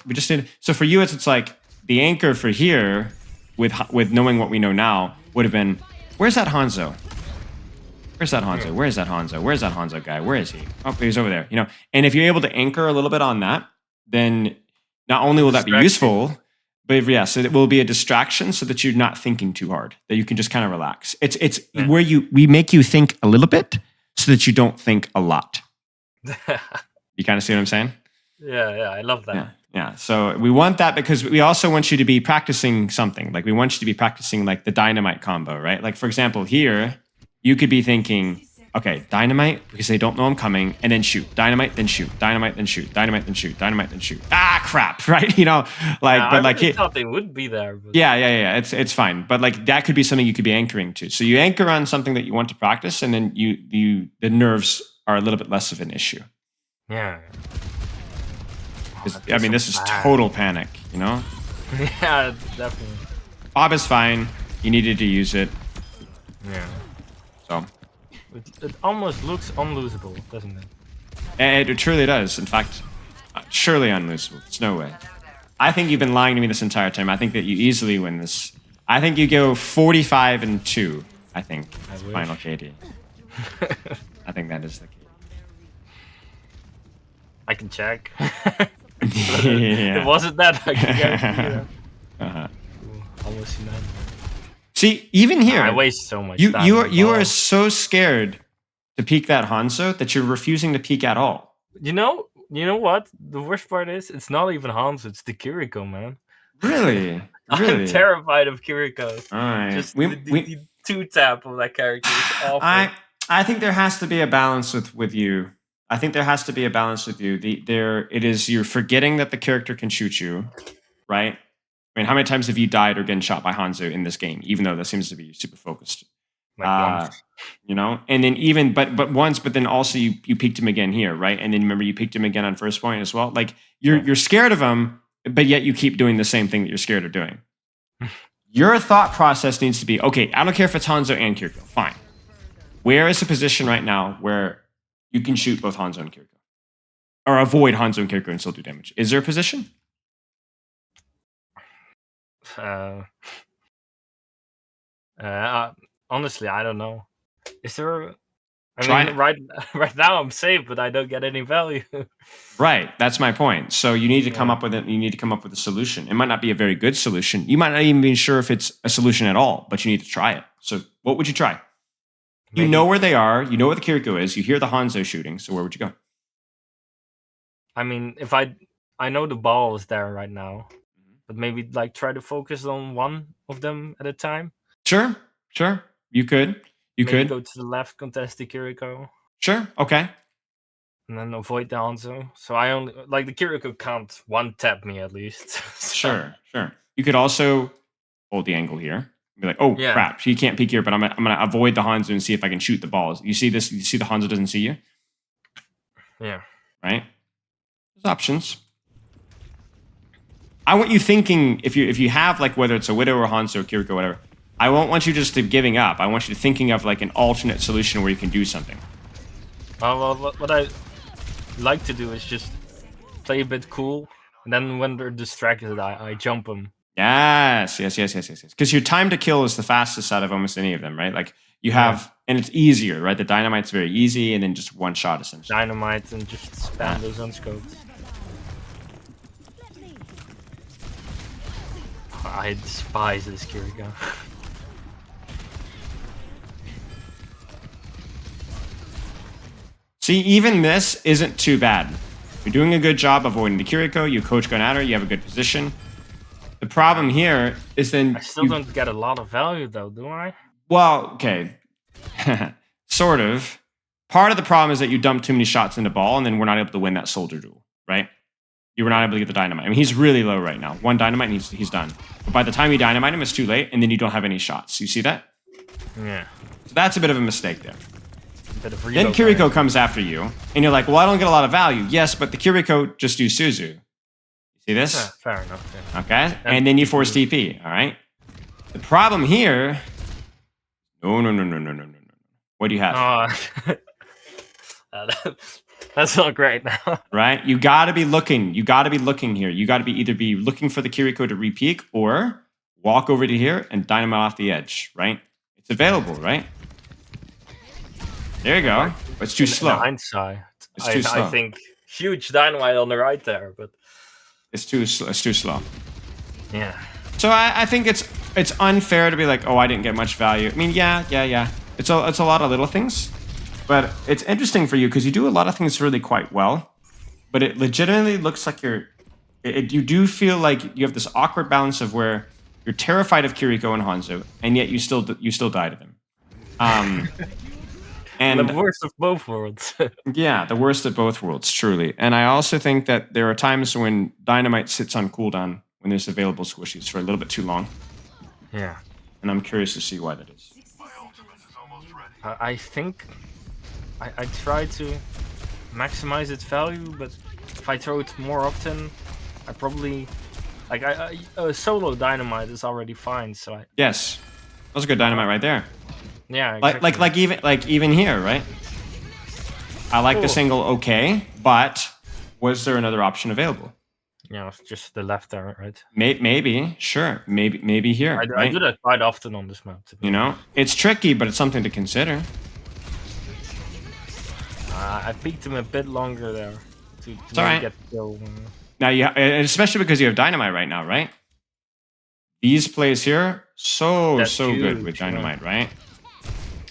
we just did... So for you, it's like the anchor for here, with knowing what we know now, would have been, where's that Hanzo? Where's that Hanzo? Where's that Hanzo? Where's that Hanzo guy? Where is he? Oh, he's over there. You know, and if you're able to anchor a little bit on that, then not only will that be useful, but so it will be a distraction so that you're not thinking too hard, that you can just kind of relax. It's where we make you think a little bit so that you don't think a lot. You kind of see what I'm saying? Yeah, I love that. Yeah. So we want that because we also want you to be practicing something. Like we want you to be practicing like the dynamite combo, right? Like for example, here, you could be thinking, okay, dynamite, because they don't know I'm coming, and then shoot. Dynamite, then shoot. Dynamite, then shoot. Dynamite, then shoot. Dynamite, then shoot. Crap, right? You know, like, yeah, but like... I thought they would be there. But... Yeah. It's fine. But like, that could be something you could be anchoring to. So you anchor on something that you want to practice, and then the nerves are a little bit less of an issue. Yeah. I mean, this is total panic, you know? Yeah, definitely. Bob is fine. You needed to use it. Yeah. So... It almost looks unlosable, doesn't it? It truly does. In fact, surely unlosable. There's no way. I think you've been lying to me this entire time. I think that you easily win this. I think you go 45-2. I think final KD. I think that is the KD. I can check. Yeah. It wasn't that. I can guarantee that. Almost none. See, even here, I waste so much time. You are so scared to peek that Hanzo that you're refusing to peek at all. You know what? The worst part is, it's not even Hanzo, it's the Kiriko, man. Really? I'm terrified of Kiriko. All right. Just the two-tap of that character is awful. I think there has to be a balance with you. I think there has to be a balance with you. You're forgetting that the character can shoot you, right? I mean, how many times have you died or gotten shot by Hanzo in this game? Even though that seems to be super focused, once. You know. And then but once, but then also you peeked him again here, right? And then remember you peeked him again on first point as well. Like you're scared of him, but yet you keep doing the same thing that you're scared of doing. Your thought process needs to be, okay, I don't care if it's Hanzo and Kiriko, fine. Where is the position right now where you can shoot both Hanzo and Kiriko, or avoid Hanzo and Kiriko and still do damage? Is there a position? Uh, honestly, I don't know. Is there? I Try mean, it. right now I'm safe, but I don't get any value. Right. That's my point. So you need to come Yeah. up with it. You need to come up with a solution. It might not be a very good solution. You might not even be sure if it's a solution at all, but you need to try it. So what would you try? You know Maybe. where they are. You know where the Kiriko is. You hear the Hanzo shooting. So where would you go? I mean, if I know the ball is there right now, but maybe like try to focus on one of them at a time. Sure. Sure. You could. You Maybe could. go to the left, contest the Kiriko, Sure. Okay. and then avoid the Hanzo. So I only like the Kiriko can't one tap me at least. So, Sure. Sure. You could also hold the angle here. Be like, oh yeah. crap, he can't peek here, but I'm gonna avoid the Hanzo and see if I can shoot the balls. You see this? You see the Hanzo doesn't see you, Yeah. right? There's options. I want you thinking if you have like whether it's a Widow or Hanzo or Kiriko or whatever. I won't want you just to giving up. I want you to thinking of like an alternate solution where you can do something. Well, what I like to do is just play a bit cool, and then when they're distracted, I jump them. Yes. Because your time to kill is the fastest out of almost any of them, right? Like you have, and it's easier, right? The dynamite's very easy, and then just one shot essentially. Dynamite and just spam those unscoped. I despise this Kiriko. See, even this isn't too bad. You're doing a good job avoiding the Kiriko. You coach going at her. You have a good position. The problem here is then I still don't get a lot of value though, do I? Well, okay, sort of. Part of the problem is that you dump too many shots into ball, and then we're not able to win that soldier duel, right? You were not able to get the dynamite. I mean, he's really low right now. One dynamite, and he's done. But by the time you dynamite him, it's too late, and then you don't have any shots. You see that? Yeah. So that's a bit of a mistake there. Bit of Then Kiriko comes after you, and you're like, well, I don't get a lot of value. Yes, but the Kiriko just do Suzu. You see this? Yeah, fair enough. Yeah. Okay? And then you force TP, all right? The problem here... No. What do you have? That's not great now. Right? You got to be looking. You got to be looking here. You got to be either be looking for the Kiriko to re-peek or walk over to here and dynamite off the edge, right? It's available, right? There you go. But it's too slow. In hindsight, It's too slow. I think huge dynamite on the right there, but It's too slow. yeah. So I think it's unfair to be like, oh, I didn't get much value. I mean, yeah. It's a lot of little things, but it's interesting for you because you do a lot of things really quite well. But it legitimately looks like you do feel like you have this awkward balance of where you're terrified of Kiriko and Hanzo, and yet you still die to them. And the worst of both worlds. yeah, the worst of both worlds, truly. And I also think that there are times when Dynamite sits on cooldown when there's available squishies for a little bit too long. Yeah. And I'm curious to see why that is. I think I try to maximize its value, but if I throw it more often, I probably like a solo dynamite is already fine. So Yes, that was a good dynamite right there. yeah, exactly. Like even here, right? I like the single, okay, but was there another option available? Yeah, it's just the left there, right? Maybe, sure, maybe here. I do that quite often on this map. You know, it's tricky, but it's something to consider. I peeked him a bit longer there to alright. get the kill. Now, especially because you have dynamite right now, right? These plays here, so good with dynamite, right?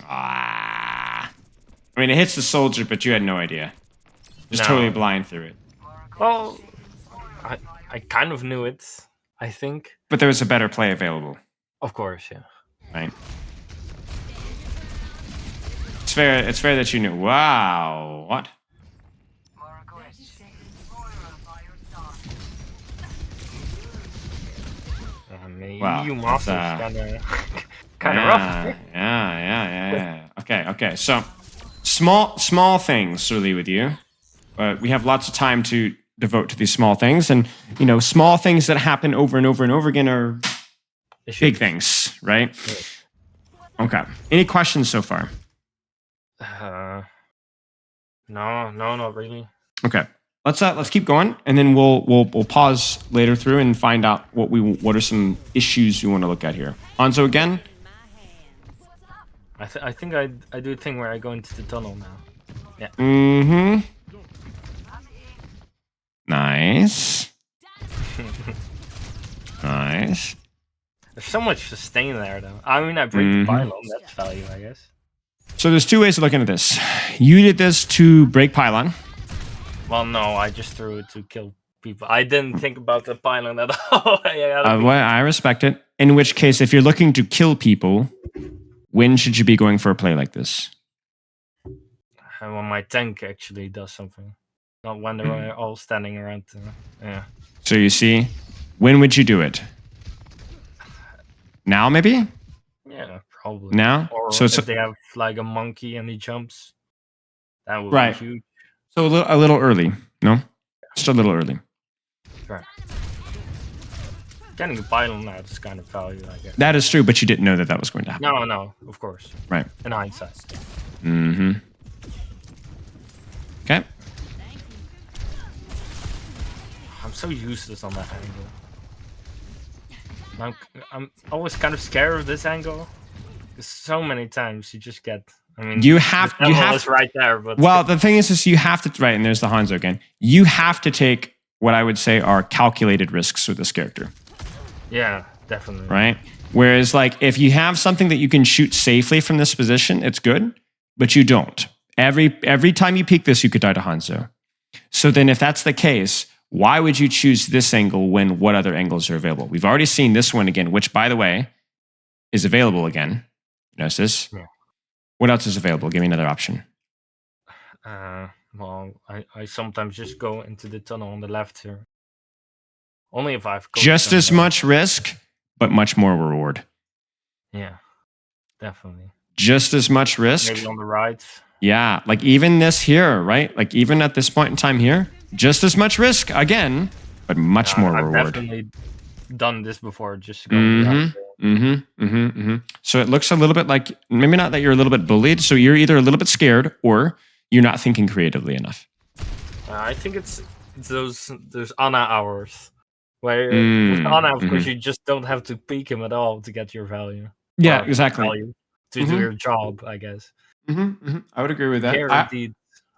I mean, it hits the soldier, but you had no idea. Just totally blind through it. Well, I kind of knew it, I think. But there was a better play available. Of course, yeah. Right. It's fair that you knew. Wow. What? Wow. You masters kind of rough. Yeah. Okay. So small things really with you. But we have lots of time to devote to these small things, and small things that happen over and over and over again are big things, right? Yeah. Okay. Any questions so far? No, not really. Okay. let's keep going, and then we'll pause later through and find out what are some issues we want to look at here. Hanzo again. I think I do a thing where I go into the tunnel now. Yeah. Mm-hmm. Nice. Nice. There's so much sustain there, though. I mean, I break the pylon. That's value, I guess. So there's two ways of looking at this. You did this to break pylon. Well, no, I just threw it to kill people. I didn't think about the pylon at all. Well, I respect it. In which case, if you're looking to kill people, when should you be going for a play like this? When my tank actually does something. Not when they're all standing around. Yeah. So you see, when would you do it? Now, maybe? Yeah, probably. Now? Or so if they have like a monkey and he jumps, that would be huge. So a little early, no? Just a little early. Right. Getting a pylon out is kind of value, I guess. That is true, but you didn't know that was going to happen. No, of course. Right. In hindsight. Mm-hmm. Okay. I'm so useless on that angle. I'm always kind of scared of this angle. Because so many times you just get... I mean, you have right there, but well, the thing is you have to right, and there's the Hanzo again. You have to take what I would say are calculated risks with this character. Yeah, definitely. Right? Whereas like if you have something that you can shoot safely from this position, it's good, but you don't. Every time you peek this, you could die to Hanzo. So then if that's the case, why would you choose this angle when what other angles are available? We've already seen this one again, which by the way is available again. Notice this? Yeah. What else is available? Give me another option. Well, I sometimes just go into the tunnel on the left here. Only if I've just as much risk, but much more reward. Yeah, definitely. Just as much risk. Maybe on the right. Yeah, like even this here, right? Like even at this point in time here, just as much risk again, but much more reward. I've definitely done this before. Just going So it looks a little bit like, maybe not that you're a little bit bullied, so you're either a little bit scared or you're not thinking creatively enough. I think it's those Ana hours where with Ana, of course, you just don't have to peek him at all to get your value. Yeah, exactly. Value to do your job, I guess. I would agree with that. Guaranteed.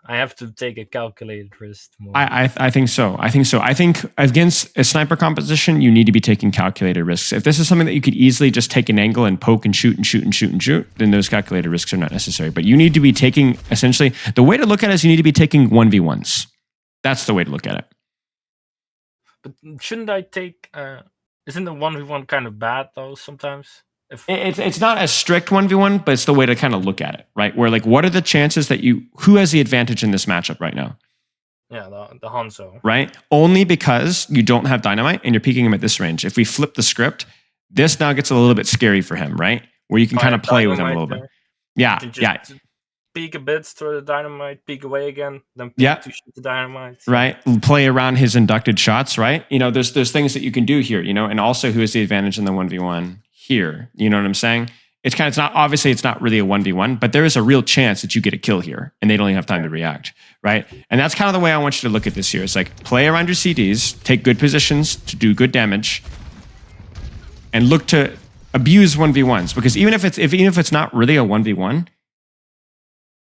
I have to take a calculated risk more. I think so. I think against a sniper composition, you need to be taking calculated risks. If this is something that you could easily just take an angle and poke and shoot and shoot and shoot and shoot, then those calculated risks are not necessary. But you need to be taking, essentially, the way to look at it is you need to be taking 1v1s. That's the way to look at it. But shouldn't I take... isn't the 1v1 kind of bad, though, sometimes? It's not a strict 1v1, but it's the way to kind of look at it, right? Where like, what are the chances that who has the advantage in this matchup right now? Yeah, the Hanzo. Right? Only because you don't have dynamite and you're peeking him at this range. If we flip the script, this now gets a little bit scary for him, right? Where you can kind of play with him a little bit. Yeah, yeah. Peek a bit, throw the dynamite, peek away again, then peek to shoot the dynamite. Right? Play around his inducted shots, right? You know, there's things that you can do here, you know, and also who has the advantage in the 1v1 here. You know what I'm saying? It's not really a 1v1, but there is a real chance that you get a kill here and they don't even have time to react, right? And that's kind of the way I want you to look at this here. It's like play around your CDs, take good positions to do good damage, and look to abuse 1v1s. Because even if it's not really a 1v1,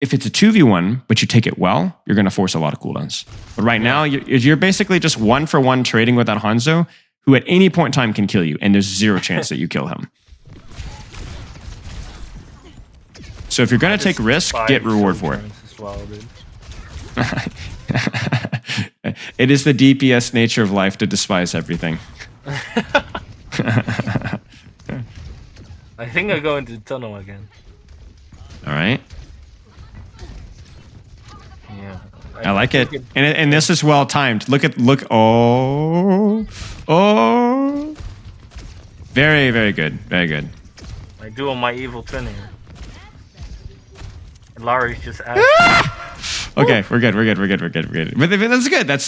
if it's a 2v1, but you take it well, you're going to force a lot of cooldowns. But right now, you're basically just 1-for-1 trading with that Hanzo, who at any point in time can kill you, and there's zero chance that you kill him. So if you're going to take risk, get reward for it. Well, It is the DPS nature of life to despise everything. I think I go into the tunnel again. All right. Yeah. I like it. And this is well timed. Look. Oh. Very, very good. Very good. I do on my evil twin here. And Larry's just asked. Okay, we're good. But that's good. That's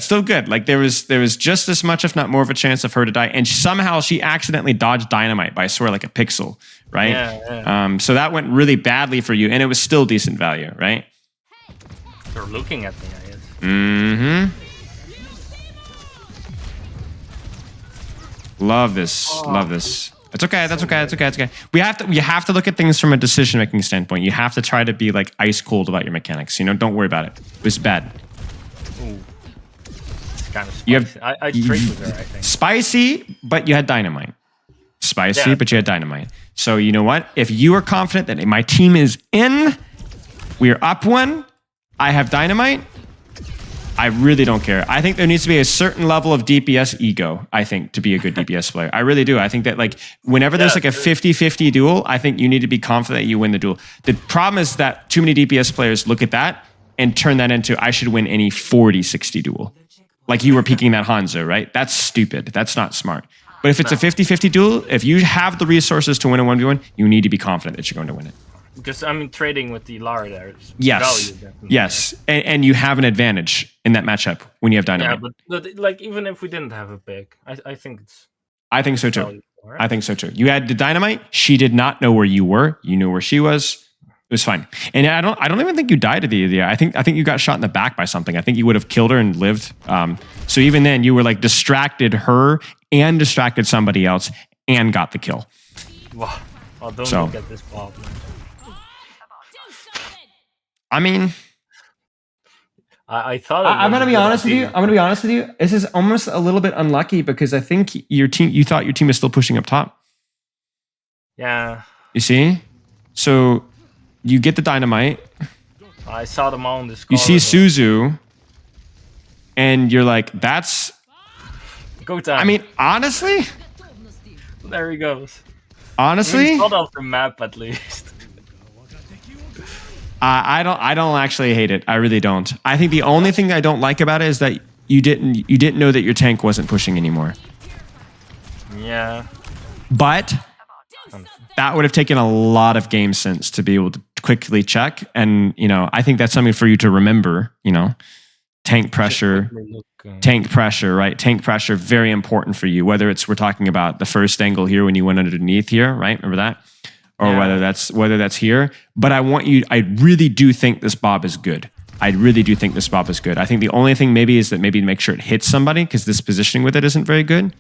still good. Like there was just as much, if not more of a chance of her to die. And somehow she accidentally dodged dynamite by, I swear, like a pixel, right? Yeah. So that went really badly for you, and it was still decent value, right? They're looking at me, I guess. Mm-hmm. Love this. Love this. It's okay. That's okay. That's okay. That's okay. We have to look at things from a decision-making standpoint. You have to try to be like ice cold about your mechanics. You know, don't worry about it. It was bad. Ooh. It's kind of spicy. I trade with her, I think. Spicy, but you had dynamite. Spicy, Yeah. but you had dynamite. So you know what? If you are confident that my team is in, we are up one, I have dynamite, I really don't care. I think there needs to be a certain level of DPS ego, I think, to be a good DPS player. I really do. I think that like whenever there's like a 50-50 duel, I think you need to be confident that you win the duel. The problem is that too many DPS players look at that and turn that into I should win any 40-60 duel. Like you were peeking that Hanzo, right? That's stupid. That's not smart. But if it's a 50-50 duel, if you have the resources to win a 1v1, you need to be confident that you're going to win it. Because I'm trading with the Lara there. Yes. Value, Yes. And you have an advantage in that matchup when you have dynamite. Yeah, but like even if we didn't have a pick, I think it's. I think so too. Valuable, right? I think so too. You had the dynamite. She did not know where you were. You knew where she was. It was fine. And I don't even think you died at the end. I think you got shot in the back by something. I think you would have killed her and lived. So even then you were like distracted her and distracted somebody else and got the kill. Wow. Oh, don't look at this Bob, man. I mean, I thought I'm gonna be honest with you. I'm gonna be honest with you. This is almost a little bit unlucky because I think you thought your team is still pushing up top. Yeah. You see? So you get the dynamite. I saw them all in this. You see Suzu, and you're like, that's go time. I mean, honestly. There he goes. Honestly, I mean, off the map at least. I don't actually hate it. I really don't. I think the only thing I don't like about it is that you didn't know that your tank wasn't pushing anymore. Yeah. But that would have taken a lot of game sense to be able to quickly check. And, you know, I think that's something for you to remember, you know, tank pressure, right? Tank pressure, very important for you, whether it's, we're talking about the first angle here when you went underneath here, right? Remember that? Or whether that's here. But I really do think this Bob is good. I really do think this Bob is good. I think the only thing maybe is that maybe make sure it hits somebody because this positioning with it isn't very good.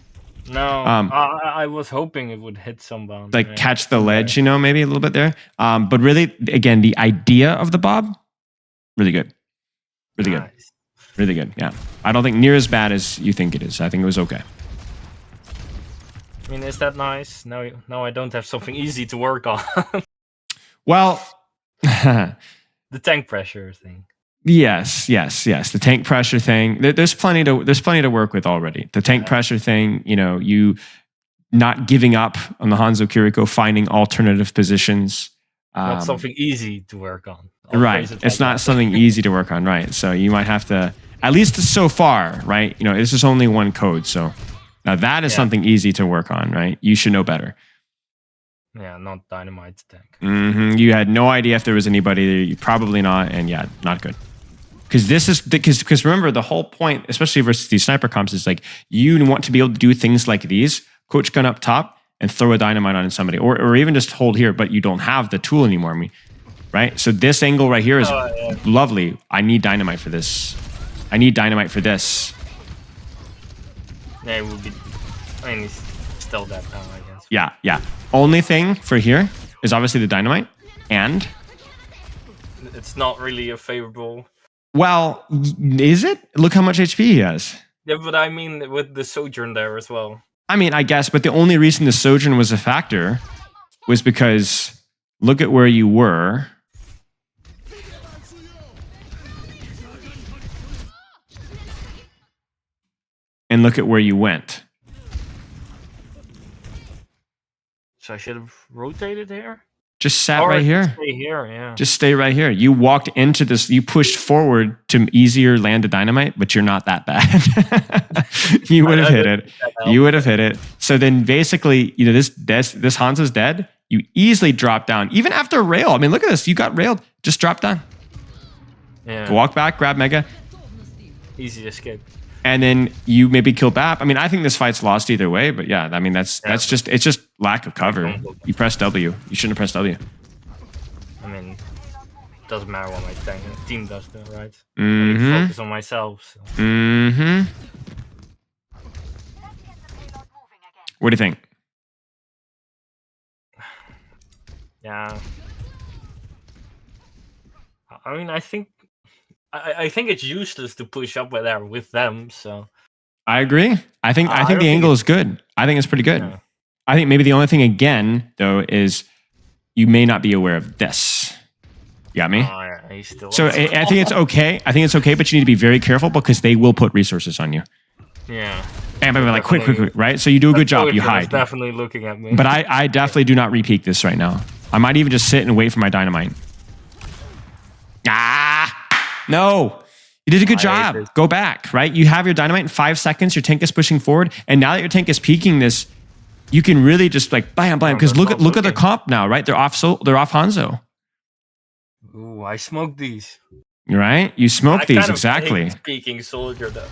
No, I was hoping it would hit someone. Like catch the ledge, you know, maybe a little bit there. But really, again, the idea of the Bob, really good. Really good. Really good, yeah. I don't think near as bad as you think it is. I think it was okay. I mean, is that nice? No, I don't have something easy to work on. Well, the tank pressure thing. Yes. The tank pressure thing. There's plenty to work with already. The tank pressure thing, you know, you not giving up on the Hanzo Kiriko, finding alternative positions. Not something easy to work on. Right. It's not something easy to work on, right? So you might have to, at least so far, right? You know, this is only one code, so now that is something easy to work on, right? You should know better. Yeah, not dynamite tank. Mm-hmm. You had no idea if there was anybody there. You probably not, and yeah, not good. Because remember, the whole point, especially versus these sniper comps, is like you want to be able to do things like these, coach gun up top and throw a dynamite on somebody, or even just hold here, but you don't have the tool anymore. I mean, right? So this angle right here is lovely. I need dynamite for this. I need dynamite for this. Yeah, it would be. I mean, he's still dead now, I guess. Yeah. Only thing for here is obviously the dynamite, and it's not really a favorable. Well, is it? Look how much HP he has. Yeah, but I mean with the Sojourn there as well. I mean, I guess, but the only reason the Sojourn was a factor was because look at where you were. And look at where you went. So I should have rotated here? Just sat right here. Stay here, yeah. Just stay right here. You walked into this, you pushed forward to easier land a dynamite, but you're not that bad. You would have hit it. You would have hit it. So then basically, you know, this Hanzo's dead. You easily drop down. Even after rail. I mean, look at this. You got railed. Just drop down. Yeah. Walk back, grab Mega. Easy escape. And then you maybe kill BAP. I mean, I think this fight's lost either way, but yeah, I mean, it's just lack of cover. You press W. You shouldn't have pressed W. I mean, doesn't matter what my team does, though, right? I Mm-hmm. focus on myself. So. Mm-hmm. What do you think? Yeah. I mean, I think it's useless to push up there with them. So I agree. I think I the don't think angle is good. I think it's pretty good. Yeah. I think maybe the only thing again though is you may not be aware of this. You got me? Yeah, he's still. So I think it's okay. I think it's okay, but you need to be very careful because they will put resources on you. Yeah. And but like quick, right? So you do a good job. You hide. Definitely looking at me. But I definitely do not repeat this right now. I might even just sit and wait for my dynamite. No. You did a good job. Go back, right? You have your dynamite in 5 seconds. Your tank is pushing forward. And now that your tank is peeking this, you can really just like blam. Because look at the comp now, right? They're off Hanzo. Ooh, I smoked these. Right? You smoke these, exactly. Speaking soldier though.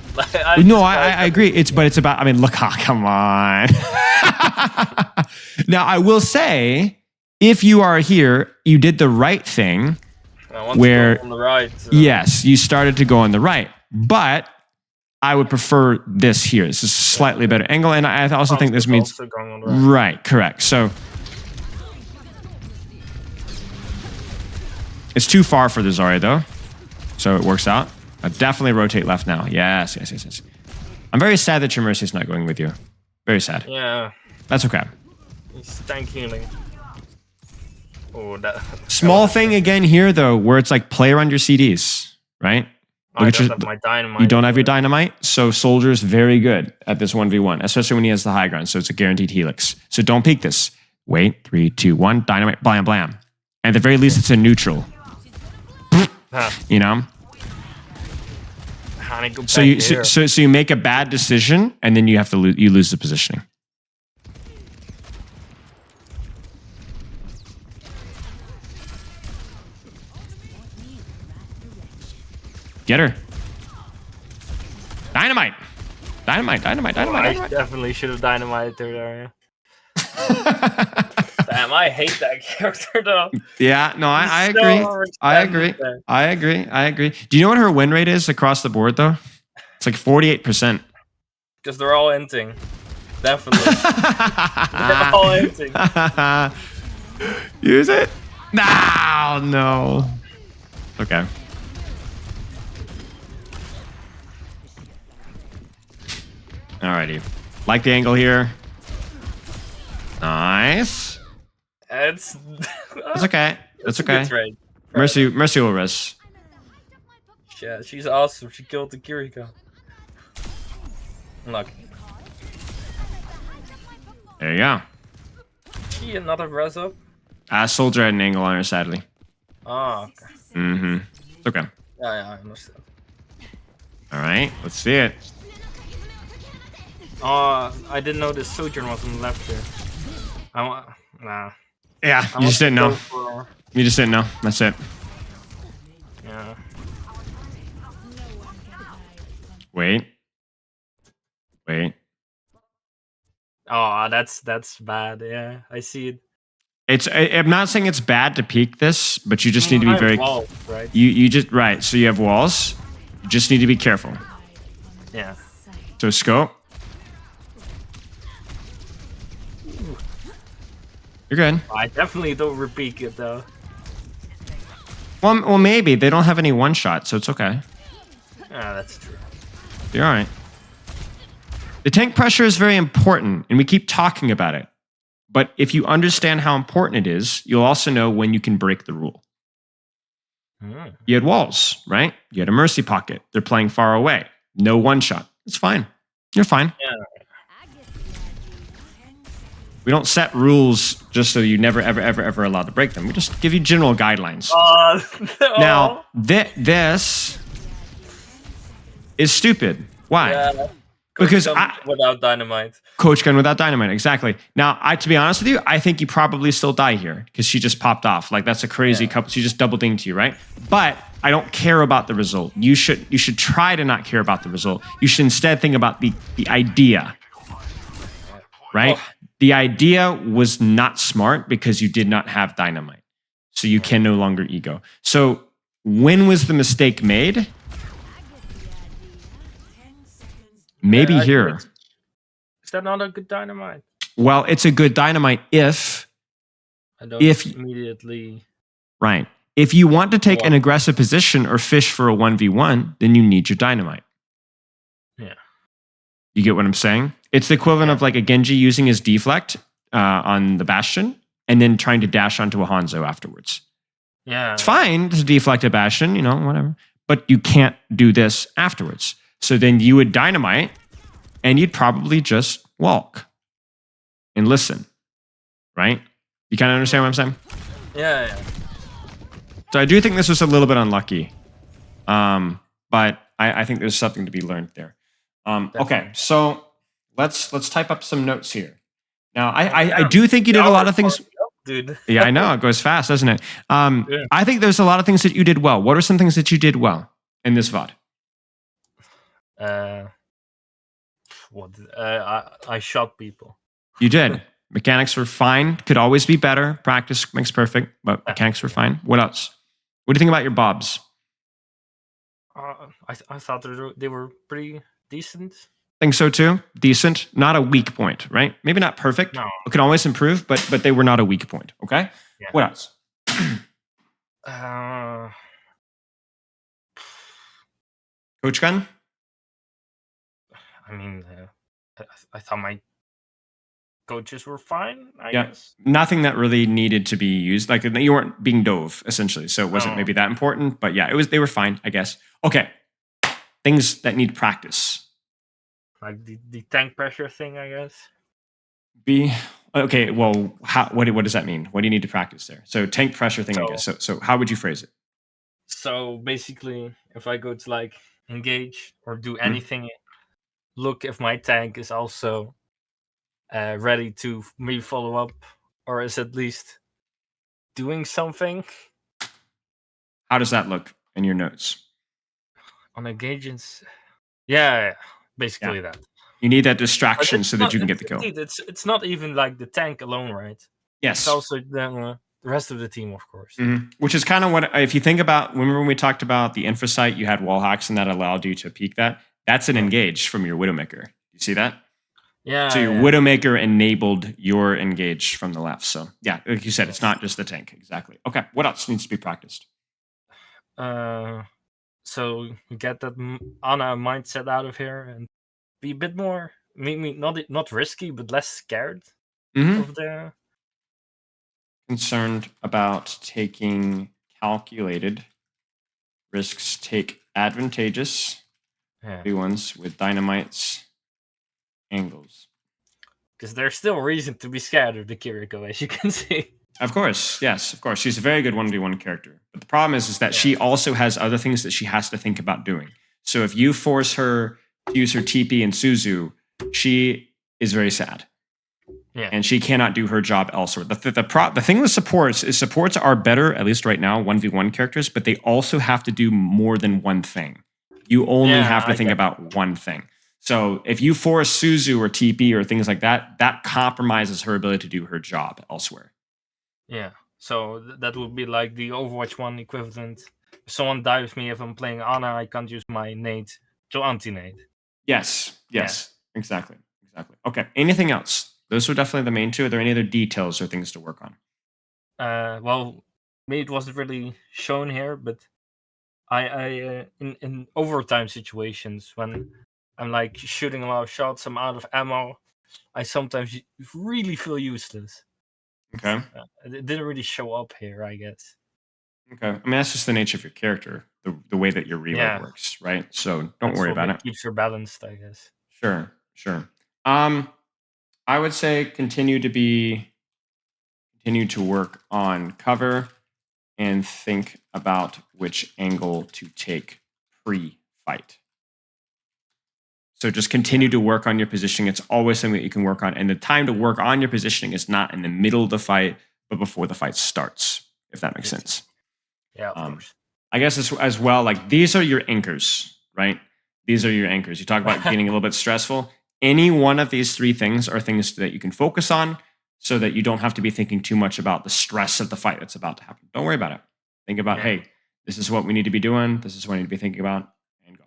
No, I agree. But it's about, I mean, look, come on. Now, I will say, if you are here, you did the right thing. Where, on the right, so. Yes, you started to go on the right. But I would prefer this here. This is a slightly better angle. And I also think this means, going on the right. Right, correct. So it's too far for the Zarya though. So it works out. I definitely rotate left now. Yes. I'm very sad that your Mercy's not going with you. Very sad. Yeah. That's okay. He's tank healing. Oh, that small thing again here though, where it's like play around your CDs, right? I don't have my dynamite. You don't have your dynamite, so Soldier's very good at this 1v1, especially when he has the high ground, so it's a guaranteed helix. So don't peek this. Wait, 3, 2, 1, dynamite, blam, blam. At the very least, it's a neutral. You know? So you make a bad decision, and then you have to you lose the positioning. Get her. Dynamite. I definitely should have dynamited her there. Damn, I hate that character though. Yeah, no, I agree. I agree. Do you know what her win rate is across the board though? It's like 48%. Because they're all inting. Definitely. They're all inting. Use it? No. Okay. Alrighty. Like the angle here. Nice. That's okay. That's okay. Mercy will res. Yeah, she's awesome. She killed the Kiriko. Unlucky. There you go. She another res up? Soldier had an angle on her, sadly. Oh, okay. Mm-hmm. It's okay. Yeah, I understand. Alright, let's see it. Oh, I didn't know this Sojourn was on the left here. Nah. Yeah, you just didn't know. You just didn't know. That's it. Yeah. Wait. Oh, that's bad. Yeah, I see it. I'm not saying it's bad to peek this, but you just need to be very. Walls, right? You just right. So you have walls. You just need to be careful. Yeah. So scope. You're good. I definitely don't repeat it though. Well, maybe they don't have any one shot, so it's okay. Yeah, that's true. You're all right. The tank pressure is very important, and we keep talking about it. But if you understand how important it is, you'll also know when you can break the rule. You had walls, right? You had a Mercy pocket. They're playing far away. No one shot. It's fine. You're fine. Yeah. We don't set rules just so you never, ever allowed to break them. We just give you general guidelines. No. Now, this is stupid. Why? Yeah. Because without dynamite. Coach gun without dynamite, exactly. Now, to be honest with you, I think you probably still die here because she just popped off. Like that's a crazy couple. She just double dinged you, right? But I don't care about the result. You should try to not care about the result. You should instead think about the idea, right? Oh. The idea was not smart because you did not have dynamite. So you can no longer ego. So When was the mistake made? Maybe here. Is that not a good dynamite? Well, it's a good dynamite if I don't immediately. Right. If you want to take an aggressive position or fish for a 1v1, then you need your dynamite. Yeah. You get what I'm saying? It's the equivalent of like a Genji using his deflect on the Bastion and then trying to dash onto a Hanzo afterwards. Yeah. It's fine to deflect a Bastion, whatever. But you can't do this afterwards. So then you would dynamite and you'd probably just walk and listen. Right? You kind of understand what I'm saying? Yeah. So I do think this was a little bit unlucky. But I think there's something to be learned there. Okay, so let's type up some notes here. Now, I do think you did a lot of things. Dude. Yeah, I know. It goes fast, doesn't it? I think there's a lot of things that you did well. What are some things that you did well in this VOD? I shot people. You did. Mechanics were fine. Could always be better. Practice makes perfect, but mechanics were fine. What else? What do you think about your bobs? I thought they were pretty decent. Think so too. Decent. Not a weak point, right? Maybe not perfect. No. It can always improve, but they were not a weak point. Okay. Yeah. What else? Coach gun. I mean, I thought my coaches were fine. I Yeah. guess Nothing that really needed to be used. Like you weren't being dove essentially, so it wasn't maybe that important. But yeah, they were fine, I guess. Okay. Things that need practice. Like the tank pressure thing, I guess. Okay. Well, what does that mean? What do you need to practice there? So tank pressure thing, I guess. So how would you phrase it? So basically, if I go to like engage or do anything, look if my tank is also ready to maybe follow up, or is at least doing something. How does that look in your notes? On engagements, yeah, basically that. You need that distraction so that you can get the kill. It's not even like the tank alone, right? Yes. It's also the rest of the team, of course. Mm-hmm. Which is kind of what, if you think about, remember when we talked about the infra site, you had wall hacks and that allowed you to peek that? That's an engage from your Widowmaker. You see that? Yeah. So your Widowmaker enabled your engage from the left. So yeah, like you said, it's not just the tank. Exactly. Okay. What else needs to be practiced? So you get that Ana mindset out of here and be a bit more, maybe not risky, but less scared of the. Concerned about taking calculated risks, take advantageous ones with dynamites angles. Because there's still reason to be scared of the Kiriko, as you can see. Of course, yes, of course. She's a very good 1v1 character. But the problem is that she also has other things that she has to think about doing. So if you force her to use her TP and Suzu, she is very sad. Yeah. And she cannot do her job elsewhere. The thing with supports is supports are better, at least right now, 1v1 characters, but they also have to do more than one thing. You only have to think about one thing. So if you force Suzu or TP or things like that, that compromises her ability to do her job elsewhere. Yeah. So that would be like the Overwatch 1 equivalent. If someone dives me if I'm playing Ana, I can't use my nade to anti-nade. Yes. Exactly. Okay. Anything else? Those were definitely the main two. Are there any other details or things to work on? Well, maybe it wasn't really shown here, but I in overtime situations when I'm like shooting a lot of shots, I'm out of ammo, I sometimes really feel useless. Okay. It didn't really show up here, I guess. Okay. I mean, that's just the nature of your character, the way that your reload works, right? So don't worry about it. Keeps her balanced, I guess. Sure. I would say continue to work on cover and think about which angle to take pre-fight. So just continue to work on your positioning. It's always something that you can work on. And the time to work on your positioning is not in the middle of the fight, but before the fight starts, if that makes sense. Yeah, of course. I guess as well, like these are your anchors, right? These are your anchors. You talk about getting a little bit stressful. Any one of these three things are things that you can focus on so that you don't have to be thinking too much about the stress of the fight that's about to happen. Don't worry about it. Think about, hey, This is what we need to be doing. This is what I need to be thinking about, and go.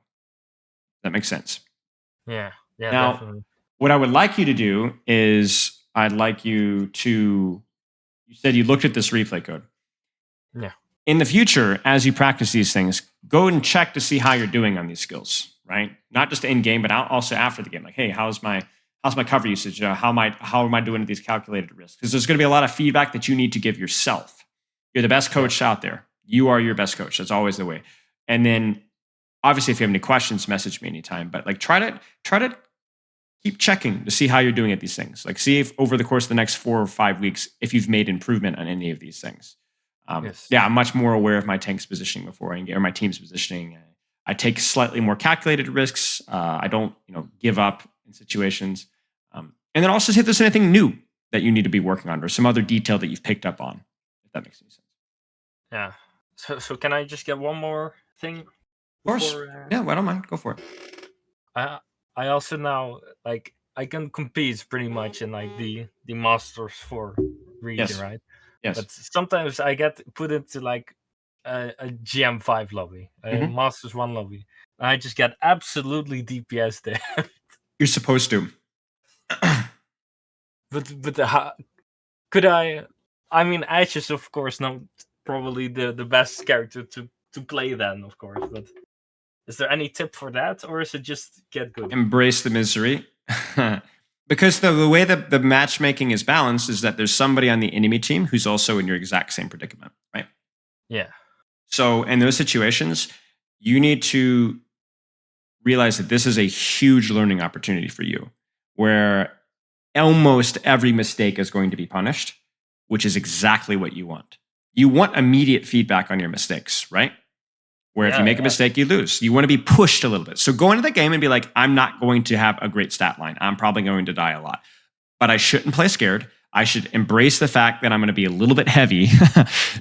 That makes sense. Yeah, Now, definitely. what I would like you to do is I'd like you to, you said you looked at this replay code. Yeah. In the future, as you practice these things, go and check to see how you're doing on these skills, right? Not just in game, but also after the game. Like, hey, how's my cover usage? How am I doing at these calculated risks? Because there's going to be a lot of feedback that you need to give yourself. You're the best coach out there. You are your best coach. That's always the way. And then, obviously, if you have any questions, message me anytime. But like, try to keep checking to see how you're doing at these things. Like, see if over the course of the next 4 or 5 weeks, if you've made improvement on any of these things. Yeah, I'm much more aware of my tank's positioning before I engage, or my team's positioning. I take slightly more calculated risks. I don't, give up in situations. And then also see if there's anything new that you need to be working on, or some other detail that you've picked up on, if that makes any sense. Yeah. So can I just get one more thing? Of course. Yeah, I don't mind. Go for it. I also now I can compete pretty much in like the Masters 4 region, right? Yes. But sometimes I get put into like a GM5 lobby, a Masters 1 lobby, and I just get absolutely DPS there. You're supposed to. But could I? I mean, Ashe is of course not probably the best character to play then, of course. But is there any tip for that, or is it just get good? Embrace the misery. Because the way that the matchmaking is balanced is that there's somebody on the enemy team who's also in your exact same predicament, right? Yeah. So in those situations, you need to realize that this is a huge learning opportunity for you, where almost every mistake is going to be punished, which is exactly what you want. You want immediate feedback on your mistakes, right? Where if you make a mistake, you lose. You want to be pushed a little bit. So go into the game and be like, I'm not going to have a great stat line. I'm probably going to die a lot. But I shouldn't play scared. I should embrace the fact that I'm going to be a little bit heavy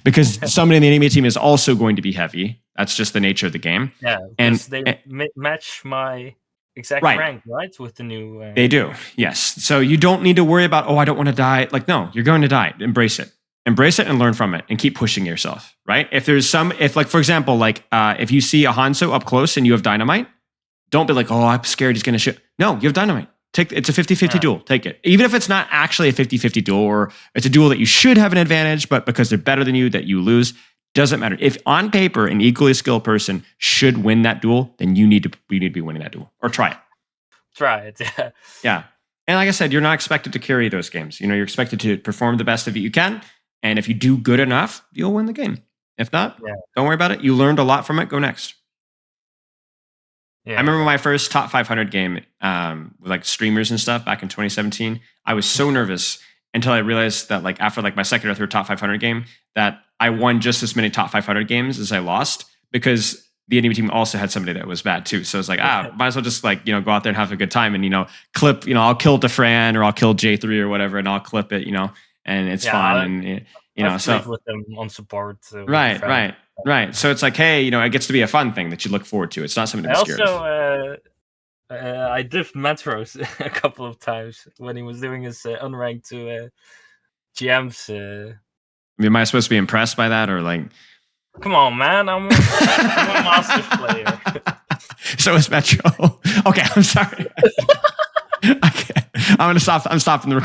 because somebody in the enemy team is also going to be heavy. That's just the nature of the game. Yeah, and they match my exact rank, right? With the new... They do, yes. So you don't need to worry about, I don't want to die. Like, no, you're going to die. Embrace it. Embrace it and learn from it and keep pushing yourself, right? If for example, if you see a Hanzo up close and you have dynamite, don't be like, I'm scared he's going to shoot. No, you have dynamite. It's a 50-50 duel. Take it. Even if it's not actually a 50-50 duel, or it's a duel that you should have an advantage, but because they're better than you, that you lose, doesn't matter. If on paper an equally skilled person should win that duel, then you need to be winning that duel, or try it. Try it, yeah. Yeah. And like I said, you're not expected to carry those games. You're expected to perform the best of it you can. And if you do good enough, you'll win the game. If not, don't worry about it. You learned a lot from it. Go next. Yeah. I remember my first top 500 game with like streamers and stuff back in 2017. I was so nervous until I realized that after my second or third top 500 game, that I won just as many top 500 games as I lost, because the enemy team also had somebody that was bad too. So it's like, might as well just go out there and have a good time and, clip, I'll kill DeFran or I'll kill J3 or whatever, and I'll clip it, and it's fun. And, so with them on support. Right. So it's like, hey, it gets to be a fun thing that you look forward to. It's not something to be scared of. I diffed Metros a couple of times when he was doing his unranked to GMs. Am I supposed to be impressed by that, or like? Come on, man! I'm a Masters player. So is Metro. Okay, I'm sorry. Okay, I'm stopping the recording.